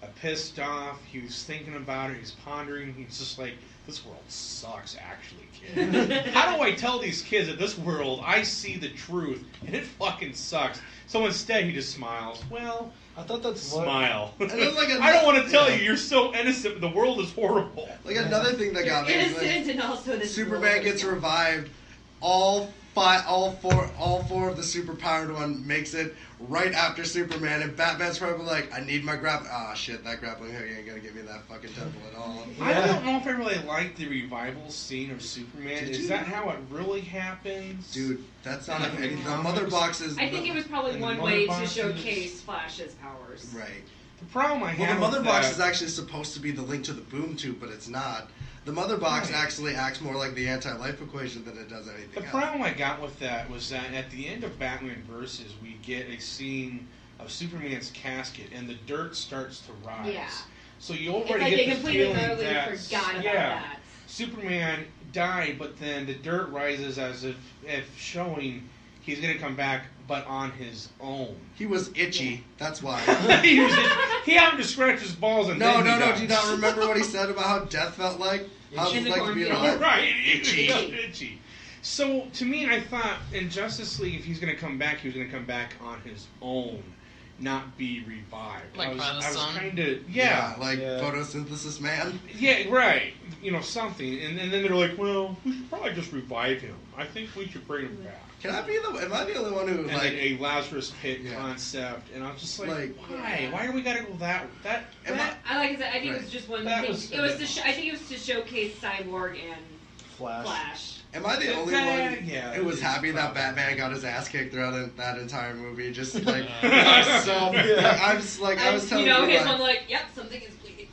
pissed off. He was thinking about it. He's pondering. He's just like, this world sucks, actually, kid. How do I tell these kids that this world, I see the truth, and it fucking sucks? So instead, he just smiles. Well, I thought that's smile. And then, like, I don't want to tell you, you're so innocent, but the world is horrible. Like, another thing that got me is Innocent and also this Superman gets revived. All four of the superpowered one makes it right after Superman, and Batman's probably like, I need my shit, that grappling hook ain't gonna give me that fucking temple at all. I don't know if I really like the revival scene of Superman. Is that how it really happens? Dude, that's not the mother boxes. I think it was probably and one the way mother to boxes- showcase Flash's powers. Right. The problem I have Well, the mother with box that- is actually supposed to be the link to the boom tube, but it's not. The mother box Right. actually acts more like the anti-life equation than it does anything The else. problem I got with that was that at the end of Batman Versus, we get a scene of Superman's casket, and the dirt starts to rise. Yeah. So you It's already like they get the completely feeling totally that forgot about that. Superman died, but then the dirt rises as if showing he's going to come back, but on his own. He was itchy, that's why. he happened to scratch his balls and No, then he died. do you not remember what he said about how death felt like? How it In was the like to be cornfield. alive? Right, Itchy. itchy. So to me, I thought in Justice League, if he's going to come back, he was going to come back on his own, not be revived. Like by the sun? kind of Photosynthesis man. yeah, right. You know, something, and then they're like, well, we should probably just revive him. I think we should bring him back. Am I the only one who And like? then a Lazarus Pit Yeah. concept, and I was just like, Like- why? Why are we gotta go that? Am I- I like I said, I think Right. it was just one That thing. was It was to I think it was to showcase Cyborg and Flash. Am I the only Yeah, one yeah, who was it's happy that probably- Batman got his ass kicked throughout that entire movie? Just like Yeah. so, like, I was telling you know, you, his like, one like, yep, something is bleeding.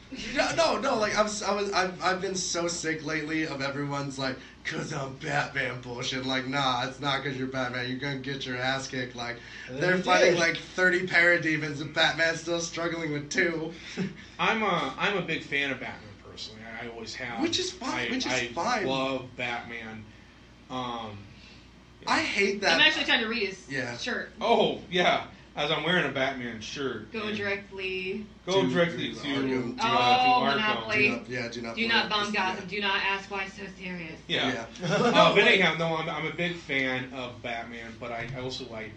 no, like I've been so sick lately of everyone's like, cause I'm Batman bullshit. Like, nah, it's not cause you're Batman. You're gonna get your ass kicked. Like, they're fighting like 30 parademons, and Batman's still struggling with 2. I'm a big fan of Batman personally. I always have. Which is fine. I fine. love Batman. I hate that. I'm actually trying to read his Yeah. shirt. Oh yeah, as I'm wearing a Batman shirt. Go and directly. Go to directly to Arkham. Oh, Arkham. Monopoly. Do not. Do not bomb yeah. Gotham. Do not ask why so serious. Yeah. Yeah. But anyhow, no, I'm a big fan of Batman, but I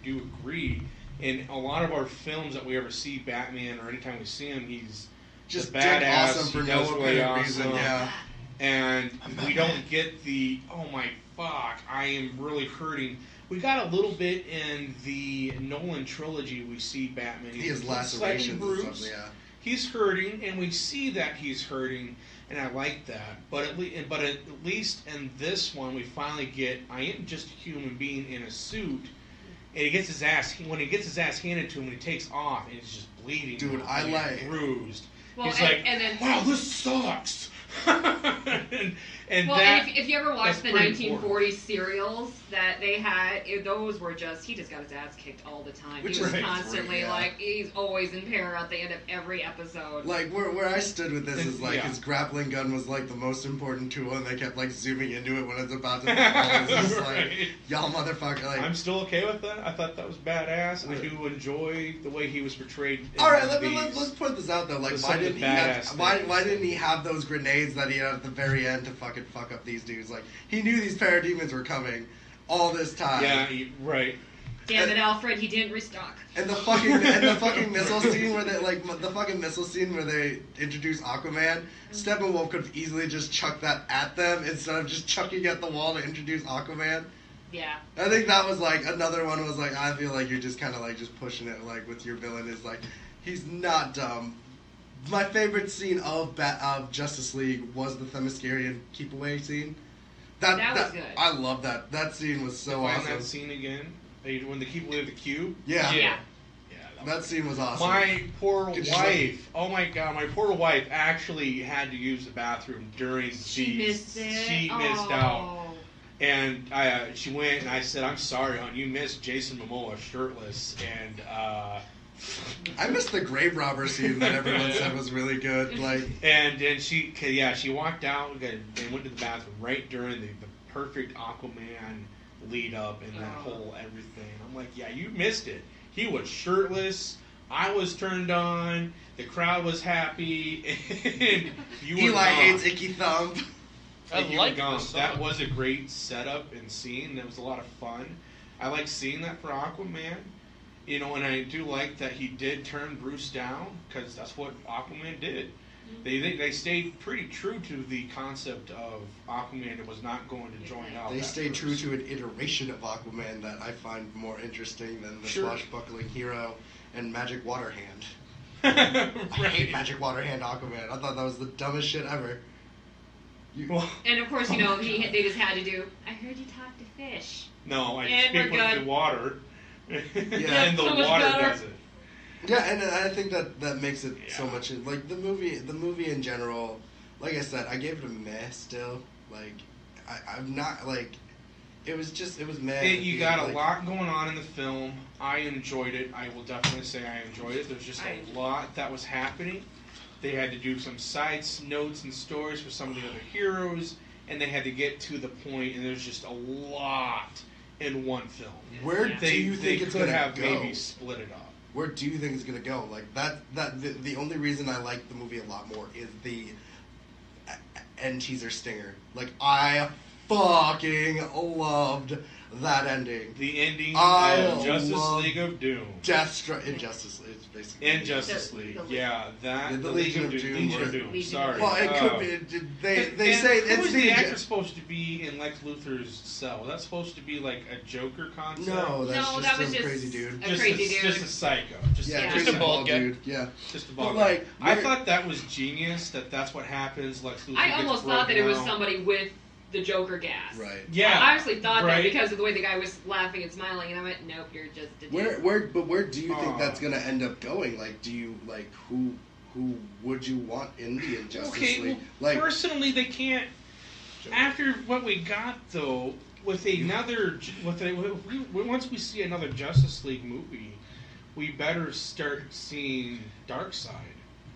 do agree. In a lot of our films that we ever see Batman, or anytime we see him, he's Just the dick badass. awesome for he no does really apparent reason. awesome. Yeah. And we don't get the, oh my fuck, I am really hurting. We got a little bit in the Nolan trilogy. We see Batman. He has slightly lacerations and bruised. stuff. Yeah. He's hurting, and we see that he's hurting, and I like that. But at least in this one, we finally get, I am just a human being in a suit, and he gets his ass. When he gets his ass handed to him, when he takes off, and he's just bleeding. Dude, I and like- bruised. Well, He's and, like, and then wow, this sucks. and well, that, and if you ever watched the that's pretty 1940s serials that they had, those were just, he just got his ass kicked all the time. Which he was is constantly yeah. like, he's always in peril at the end of every episode. Like where I stood with this is like Yeah. his grappling gun was like the most important tool, and they kept like zooming into it when it's about to fall. It's just like, Right. y'all motherfucker. Like, I'm still okay with that. I thought that was badass. I do enjoy the way he was portrayed. In all right, these. let's put this out though. Like, There's why some didn't he badass have, why things. didn't he have those grenades that he had at the very end to fucking fuck up these dudes? Like, he knew these parademons were coming all this time. Yeah, right. Damn it, Alfred, he didn't restock. And the fucking missile scene where they introduce Aquaman, Steppenwolf could have easily just chucked that at them instead of just chucking at the wall to introduce Aquaman. Yeah. I think that was like another one was like, I feel like you're just kind of like just pushing it like with your villain is like, he's not dumb. My favorite scene of Justice League was the Themyscirian keep away scene. That was good. I love that. That scene was so Find awesome. that scene again. When they keep away the cube. Yeah. Yeah. That scene was awesome. My poor Did you wife. Oh my god, my poor wife actually had to use the bathroom during She missed it. She missed out. And she went and I said, I'm sorry, hon, you missed Jason Momoa shirtless. And I missed the grave robber scene that everyone said was really good. Like, and she walked out and went to the bathroom right during the perfect Aquaman lead up and that whole everything. I'm like, yeah, you missed it. He was shirtless. I was turned on. The crowd was happy, and you were Eli gone. hates Icky Thump. I And you like were gone. the song. That was a great setup and scene. That was a lot of fun. I like seeing that for Aquaman. You know, and I do like that he did turn Bruce down, because that's what Aquaman did. They stayed pretty true to the concept of Aquaman that was not going to join out. They at stayed first. true to an iteration of Aquaman that I find more interesting than the Sure. swashbuckling hero and Magic Water Hand. I hate Right. Magic Water Hand Aquaman. I thought that was the dumbest shit ever. Well, And of course, you know, they just had to do. I heard you talk to fish. no, I And we're speak with good. the water. Yeah, and the so much water better. does it. Yeah, and I think that makes it so Yeah. much like the movie in general. Like I said, I gave it a meh. Still, like I'm not like it was meh. You got a like, lot going on in the film. I enjoyed it. I will definitely say I enjoyed it. There's just a lot that was happening. They had to do some side notes and stories for some of the other heroes, and they had to get to the point. And there's just a lot in one film. Where Yeah. do you think they it's could gonna have go? maybe split it up? Where do you think it's gonna go? Like the only reason I like the movie a lot more is the end teaser stinger. Like I fucking loved that ending. The ending I of Justice love League of Doom. Injustice League, it's basically. Injustice League, yeah, that The the Legion Legion of Doom Legion of were- Doom. Legion Sorry. of Well, it could be. They And say who it's was the actor the. supposed to be in Lex Luthor's cell? Was that supposed to be like a Joker concept? No, that's No, just that was some just crazy dude. a just crazy a, dude. Just a psycho. Just, Yeah, Yeah. crazy Just a bald guy. dude. Yeah. Just a But, bald like, guy. I where- thought that was genius. That's what happens. Lex Luthor I gets almost thought that broken it was out. somebody with the Joker gas. Right. Yeah. I honestly thought right. that because of the way the guy was laughing and smiling, and I went, "Nope, you're just a dude." Where do you think Aw. that's gonna end up going? Like, do you like who would you want in the Injustice Okay, League? well, Like, personally, they can't. After what we got, though, with another, once we see another Justice League movie, we better start seeing Darkseid.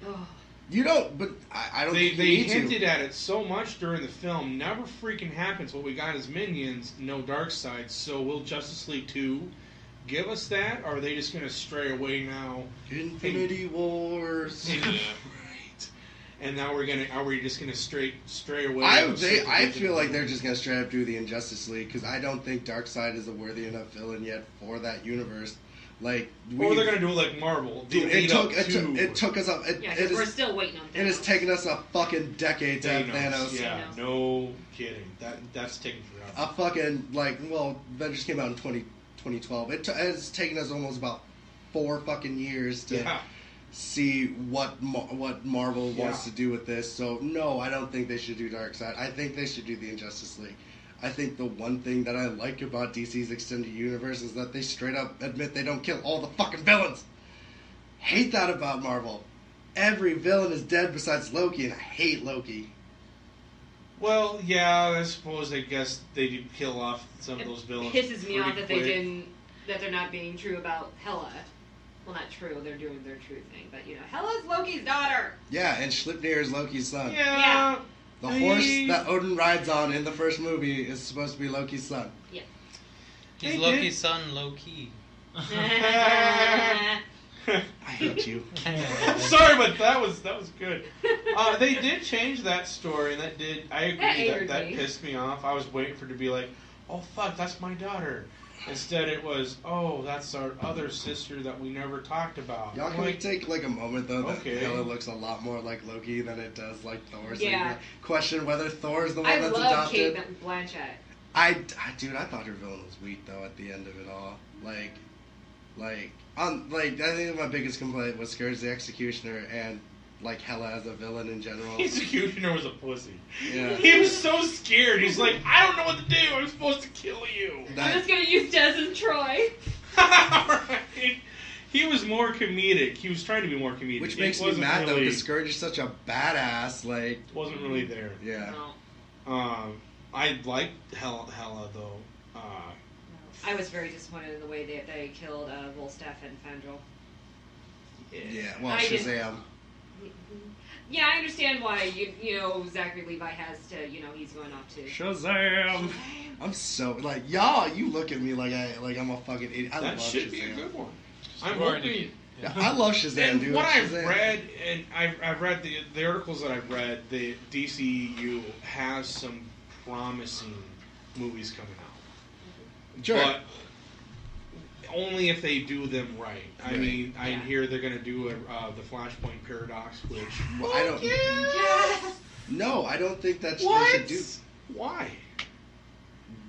Oh. you don't. But I don't They think you need hinted to. at it so much during the film. Never freaking happens. What we got is Minions, no Darkseid. So will Justice League 2 give us that, or are they just going to stray away now? Infinity Wars. Right. And now are we just going to stray away? I feel like they're just gonna straight up do the Injustice League because I don't think Darkseid is a worthy enough villain yet for that universe. Like, Or they're going to do it like Marvel. Dude, They it lead took up it to took it took us up. Yeah, It 'cause we're is. still waiting on Thanos. It has taken us a fucking decade to have Thanos. Yeah, Thanos. no kidding. That's taking forever. A fucking Avengers came out in 2012. It's taken us almost about 4 fucking years to Yeah. see what Marvel wants Yeah. to do with this. So no, I don't think they should do Darkseid. I think they should do the Injustice League. I think the one thing that I like about DC's extended universe is that they straight up admit they don't kill all the fucking villains. Hate that about Marvel. Every villain is dead besides Loki, and I hate Loki. Well, yeah, I guess they did kill off some of It those villains. pisses me off pretty that they quick. didn't, that they're not being true about Hela. Well, not true. They're doing their true thing, but you know, Hela's Loki's daughter. Yeah, and Sleipnir is Loki's son. Yeah. The horse that Odin rides on in the first movie is supposed to be Loki's son. Yeah. He's They Loki's did. son, low key. I hate you. Sorry, but that was good. They did change that story, and that did. I That agree angered that me. pissed me off. I was waiting for it to be like, "Oh fuck, that's my daughter." Instead, it was, "Oh, that's our other sister that we never talked about." Y'all I'm can we like, take like a moment though that Okay. Hela looks a lot more like Loki than it does like Thor. So you Yeah. can question whether Thor is the one I that's love Kate adopted. Blanchett. Dude, I thought her villain was weak though at the end of it all. I think my biggest complaint was Scourge the Executioner and like Hela as a villain in general. Executioner was a pussy. Yeah. He was so scared. He's like, "I don't know what to do. I'm supposed to kill you." I'm just gonna use Des and Troy. Right. He was more comedic. He was trying to be more comedic. Which It makes me wasn't mad though, really, because Scourge is such a badass. Like, wasn't really there. yeah. No. I liked Hela though. I was very disappointed in the way they killed Volstagg and Fandral. Yeah. Well, I didn't- Shazam. Yeah, I understand why you know Zachary Levi has to he's going off to Shazam. I'm so y'all. You look at me like I'm a fucking idiot. I That love should Shazam. be a good one. I'm We've already- hoping. Yeah, I love Shazam, And dude. what Shazam. I've read, and I've read the articles that I've read, the DCU has some promising movies coming out. Sure. But only if they do them right. I Right. mean, I hear they're going to do the Flashpoint Paradox, which... Well, I don't. Yes! No, I don't think that What? they should do. Why?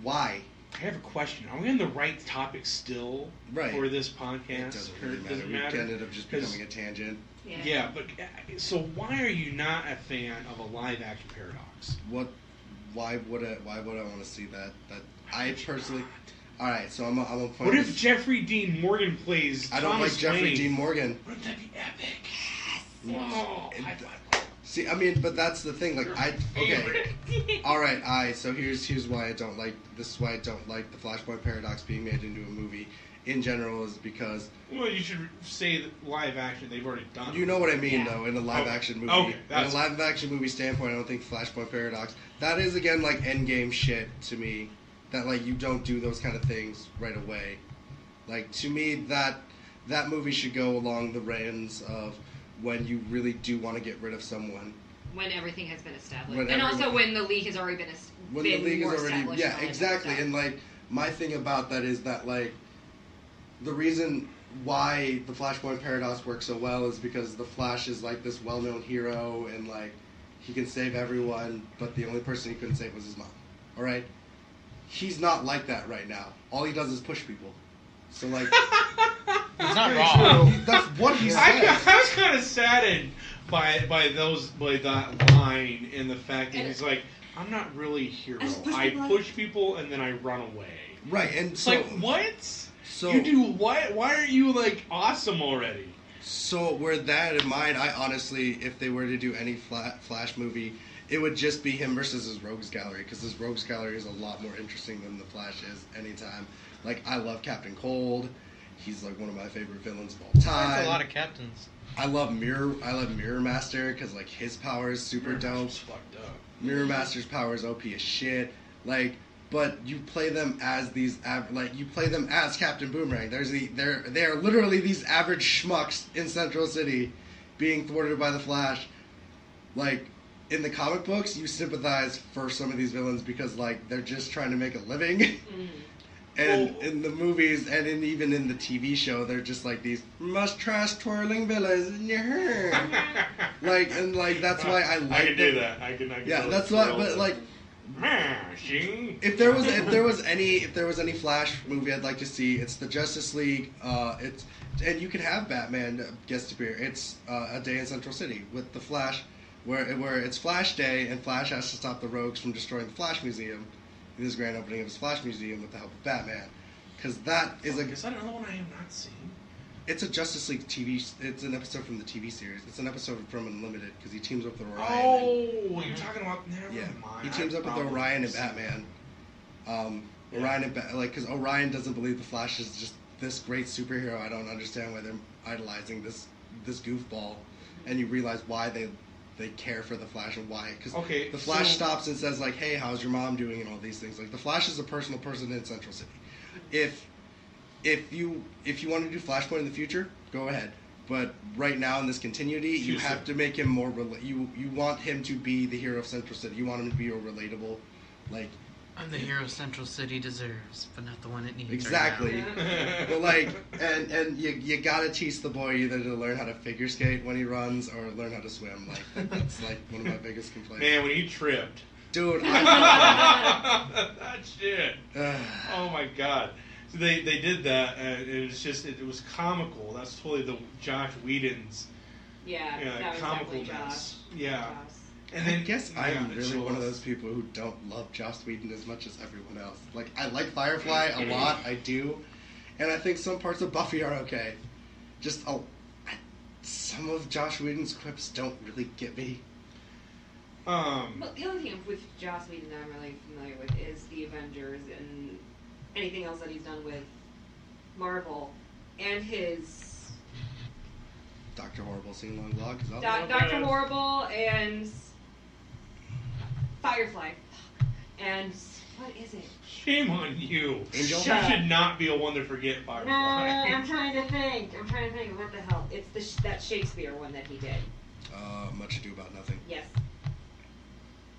Why? I have a question. Are we on the right topic still Right. for this It podcast? doesn't Or really does matter. it We ended up just 'Cause- becoming a tangent. Yeah, but so why are you not a fan of a live action Paradox? What? Why would I want to see that? That I personally. All right, so I'm a point. What if Jeffrey Dean Morgan plays I don't Thomas like Jeffrey Wayne? Dean Morgan. Wouldn't that be epic? Oh, It- high five. See, I mean, but that's the thing. Like, okay. All right, so here's why I don't like. This is why I don't like the Flashpoint Paradox being made into a movie. In general, is because Well, you should say that live action. They've already done. you know what I mean, Yeah. though. In a live Okay. action movie, Okay, in a that's- live action movie standpoint, I don't think Flashpoint Paradox. That is again like Endgame shit to me. That like you don't do those kind of things right away. Like to me, that movie should go along the lines of when you really do want to get rid of someone. When everything has been established. When And also everyone- when the league has already been When been the league more is already, established yeah, and all that exactly. stuff. And like my thing about that is that like the reason why the Flashpoint Paradox works so well is because the Flash is like this well-known hero and like he can save everyone, but the only person he couldn't save was his mom. All right, he's not like that right now. All he does is push people. So like, He's not wrong. that's what he says. I was kind of saddened by that line and the fact that he's like, I'm not really a hero. I push people and then I run away. Right, and It's so like, what? so You do what? Why aren't you like awesome already? So with that in mind, I honestly, if they were to do any Flash movie, it would just be him versus his Rogues Gallery, because his Rogues Gallery is a lot more interesting than the Flash is anytime. Like, I love Captain Cold. He's like one of my favorite villains of all time. There's a lot of captains. I love Mirror Master because like his power is super dope. Fucked up. Mirror Master's power is OP as shit. Like, but you play them as these you play them as Captain Boomerang. They are literally these average schmucks in Central City, being thwarted by the Flash. Like in the comic books, you sympathize for some of these villains because like they're just trying to make a living. And in the movies and even in the TV show, they're just like these must-trust twirling villains. Like that's why I like. I can do that. I can Yeah, really that's why. thrill But them. like, See? if there was any Flash movie I'd like to see, it's the Justice League. And you can have Batman guest appear. It's A Day in Central City with the Flash, where it's Flash Day and Flash has to stop the Rogues from destroying the Flash Museum. In this grand opening of his Flash Museum with the help of Batman, because that is Is that another one I have not seen? it's a Justice League TV. It's an episode from the TV series. It's an episode from Unlimited because he teams up with Orion. Oh, you're talking about never Yeah, mind. he teams up with Probably Orion and seen Batman. Yeah. Orion and because Orion doesn't believe the Flash is just this great superhero. I don't understand why they're idolizing this goofball, and you realize why they care for the Flash and why. Because Okay, the Flash so- stops and says like, "Hey, how's your mom doing?" and all these things. Like the Flash is a personal person in Central City. If you want to do Flashpoint in the future, go ahead. But right now in this continuity, you have to make him more. You want him to be the hero of Central City. You want him to be relatable, like. I'm the hero Central City deserves, but not the one it needs. Exactly. Right now. But like, and you gotta teach the boy either to learn how to figure skate when he runs or learn how to swim. Like that's like one of my biggest complaints. Man, when he tripped. Dude, that shit. Oh my god. So they did that, and it was comical. That's totally the Josh Whedon's Yeah, that was comical definitely mess. Josh. Yeah. Josh. And I then guess yeah, I'm it really shows- one of those people who don't love Joss Whedon as much as everyone else. Like I like Firefly a lot, I do, and I think some parts of Buffy are okay. Just some of Josh Whedon's quips don't really get me. Well, the only thing with Joss Whedon that I'm really familiar with is the Avengers and anything else that he's done with Marvel and his Dr. Horrible Sing Long Vlog is all. Dr. Horrible and Firefly. And what is it? Shame on you. Angel? You should not be a one to forget Firefly. No, I'm trying to think. What the hell? It's that Shakespeare one that he did. Much Ado About Nothing. Yes.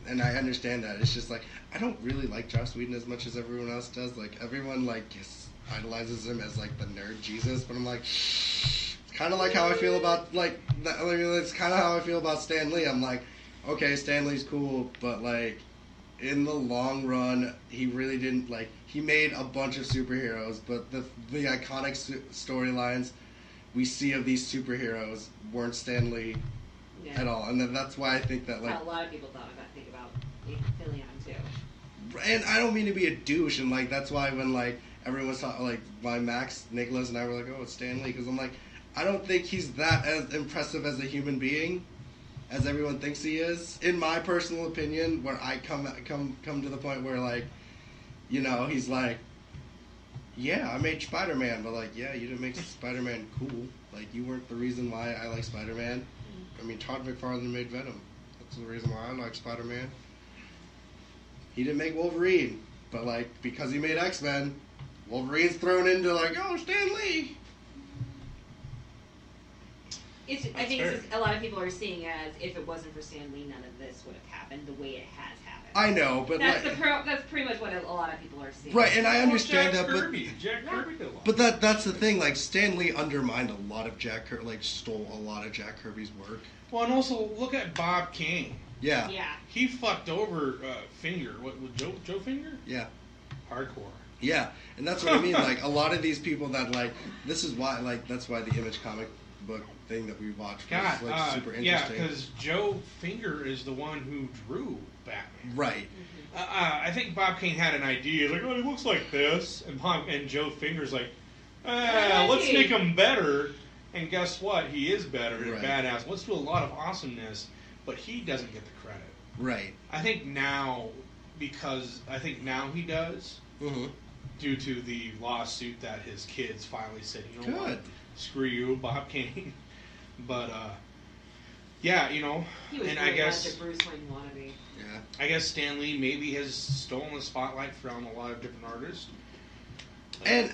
And I understand that. It's just like, I don't really like Joss Whedon as much as everyone else does. Like, everyone, like, idolizes him as, like, the nerd Jesus. But I'm like, kind of like how I feel about, like, it's kind of how I feel about Stan Lee. I'm like, okay, Stan Lee's cool, but, like, in the long run, he really didn't, like, he made a bunch of superheroes, but the iconic storylines we see of these superheroes weren't Stan Lee at all. And that's why I think that, like... Well, a lot of people think about Philion, too. And I don't mean to be a douche, and, like, that's why when, like, everyone was talking, like, my Max, Nicholas, and I were like, oh, it's Stan Lee, because I'm like, I don't think he's that as impressive as a human being as everyone thinks he is. In my personal opinion, where I come to the point where, like, you know, he's like, yeah, I made Spider-Man, but, like, yeah, you didn't make Spider-Man cool. Like, you weren't the reason why I like Spider-Man. I mean, Todd McFarlane made Venom. That's the reason why I like Spider-Man. He didn't make Wolverine, but, like, because he made X-Men, Wolverine's thrown into, like, oh, Stan Lee. I think it's just, a lot of people are seeing it as if it wasn't for Stan Lee, none of this would have happened the way it has happened. I know, but that's like, that's pretty much what a lot of people are seeing. Right, and I understand that, Jack Kirby did a lot. But that's the thing. Like, Stan Lee undermined a lot of Jack Kirby, like, stole a lot of Jack Kirby's work. Well, and also look at Bob Kane. Yeah. Yeah. He fucked over Finger. What was Joe Finger? Yeah. Hardcore. Yeah, and that's what I mean. Like, a lot of these people that, like, this is why, like, that's why the Image comic book thing that we watched was, like, super interesting. Yeah, because Joe Finger is the one who drew Batman. Right. I think Bob Kane had an idea. He's like, oh, he looks like this. And Joe Finger's like, let's make him better. And guess what? He is better and badass. Let's do a lot of awesomeness. But he doesn't get the credit. Right. I think now he does. Mm-hmm. Due to the lawsuit that his kids finally said, you know what? Screw you, Bob Kane. But, yeah, you know. He was and really I guess much a Bruce Wayne wannabe. Yeah. I guess Stan Lee maybe has stolen the spotlight from a lot of different artists. And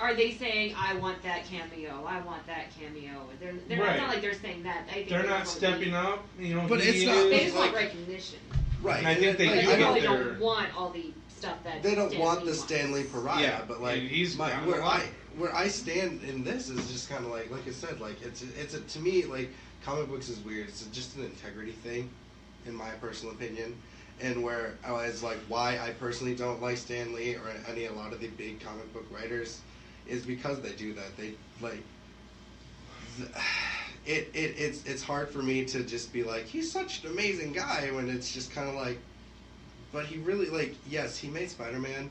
are they saying I want that cameo? I want that cameo. They're right. It's not like they're saying that. I think they're not stepping up. You know, but it's not. They just want recognition. Right. And I think they probably don't want all the stuff that they don't Stan want Lee the wants. Stanley pariah. Yeah, but like he's where I stand in this is just kind of like I said, like it's to me, like, comic books is weird. It's just an integrity thing, in my personal opinion. And where I was like, why I personally don't like Stan Lee or a lot of the big comic book writers is because they do that. They like it's hard for me to just be like, he's such an amazing guy when it's just kind of like, but he really, like, yes, he made Spider-Man,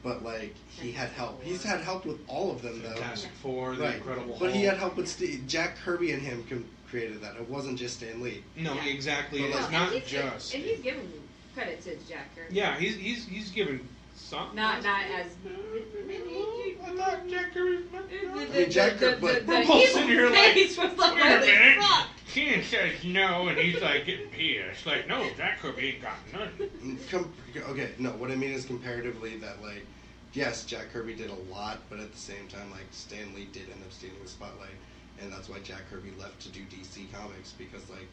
but like he had help. He's had help with all of them though. Fantastic Four, the Incredible Hulk. But he had help with Jack Kirby and him created that. It wasn't just Stan Lee. No, exactly. Well, it's not just. And he's given credit to Jack Kirby. Yeah, he's given some. Not as. I thought Jack Kirby. Jack Kirby, but we're both sitting here like, wait a minute. Ken says no, and he's like getting pissed. Like, no, Jack Kirby ain't got none. Okay, no. What I mean is comparatively that, like, yes, Jack Kirby did a lot, but at the same time, like, Stan Lee did end up stealing the spotlight. And that's why Jack Kirby left to do DC Comics, because, like,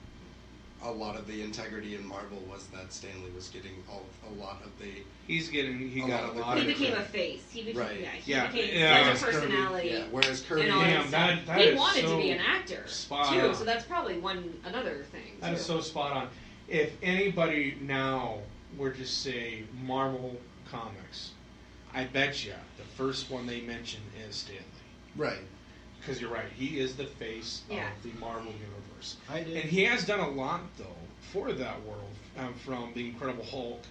a lot of the integrity in Marvel was that Stan Lee was getting a lot of the... He got a lot of... He became a face. He became, right. He became such a personality. Kirby, whereas Kirby... He wanted to be an actor, too, on. so that's probably another thing, That is so spot on. If anybody now were to say Marvel Comics, I bet you the first one they mention is Stan Lee. Right. Because you're right, he is the face of the Marvel Universe. And he has done a lot, though, for that world, from the Incredible Hulk,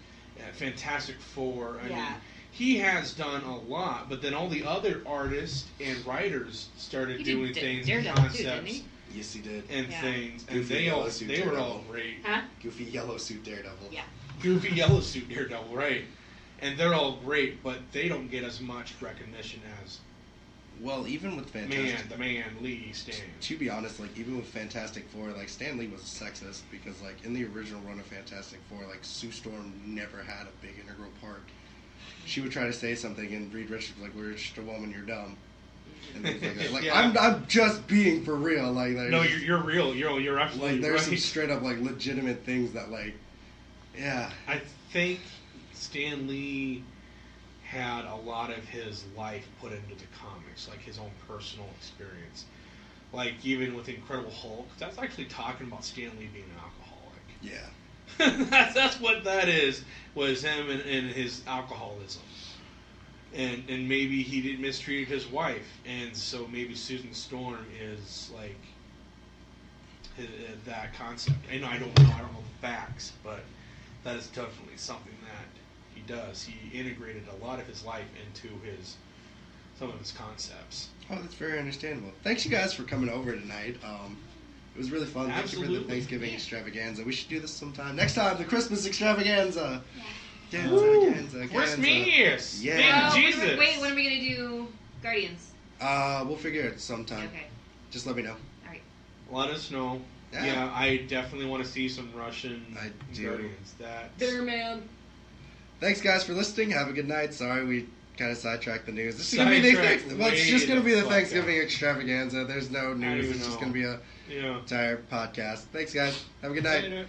Fantastic Four. I mean, he has done a lot, but then all the other artists and writers started doing things and concepts. Yes, he did. And things, and Goofy they were all great. Huh? Goofy yellow suit Daredevil. Yeah. Goofy yellow suit Daredevil, right? And they're all great, but they don't get as much recognition as Well, even with Fantastic... the man, Lee Stan. To be honest, like, even with Fantastic Four, like, Stan Lee was sexist because, like, in the original run of Fantastic Four, like, Sue Storm never had a big integral part. She would try to say something, and Reed Richards was like, "We're just a woman, you're dumb." And things like that. Like, Yeah. I'm just being for real. Like No, you're real. You're absolutely like, there's right. some straight up, like, legitimate things that, like, yeah. I think Stan Lee had a lot of his life put into the comics, like his own personal experience. Like, even with Incredible Hulk, that's actually talking about Stan Lee being an alcoholic. Yeah. that's what that is, was him and his alcoholism. And maybe he did mistreated his wife, and so maybe Susan Storm is like that concept. I don't know the facts, but that is definitely something that he does. He integrated a lot of his life into some of his concepts. Oh, that's very understandable. Thanks, you guys, for coming over tonight. It was really fun. Thank you for the Thanksgiving extravaganza. We should do this sometime. Next time, the Christmas extravaganza. Extravaganza. Christmas! Yeah. Oh, Jesus! wait, when are we gonna do Guardians? We'll figure it sometime. Okay. Just let me know. Alright. Let us know. Yeah, I definitely want to see some Russian Guardians. There, man. Thanks, guys, for listening. Have a good night. Sorry we kind of sidetracked the news. This is gonna be it's just going to be the Thanksgiving extravaganza. There's no news. It's just going to be a entire podcast. Thanks, guys. Have a good night.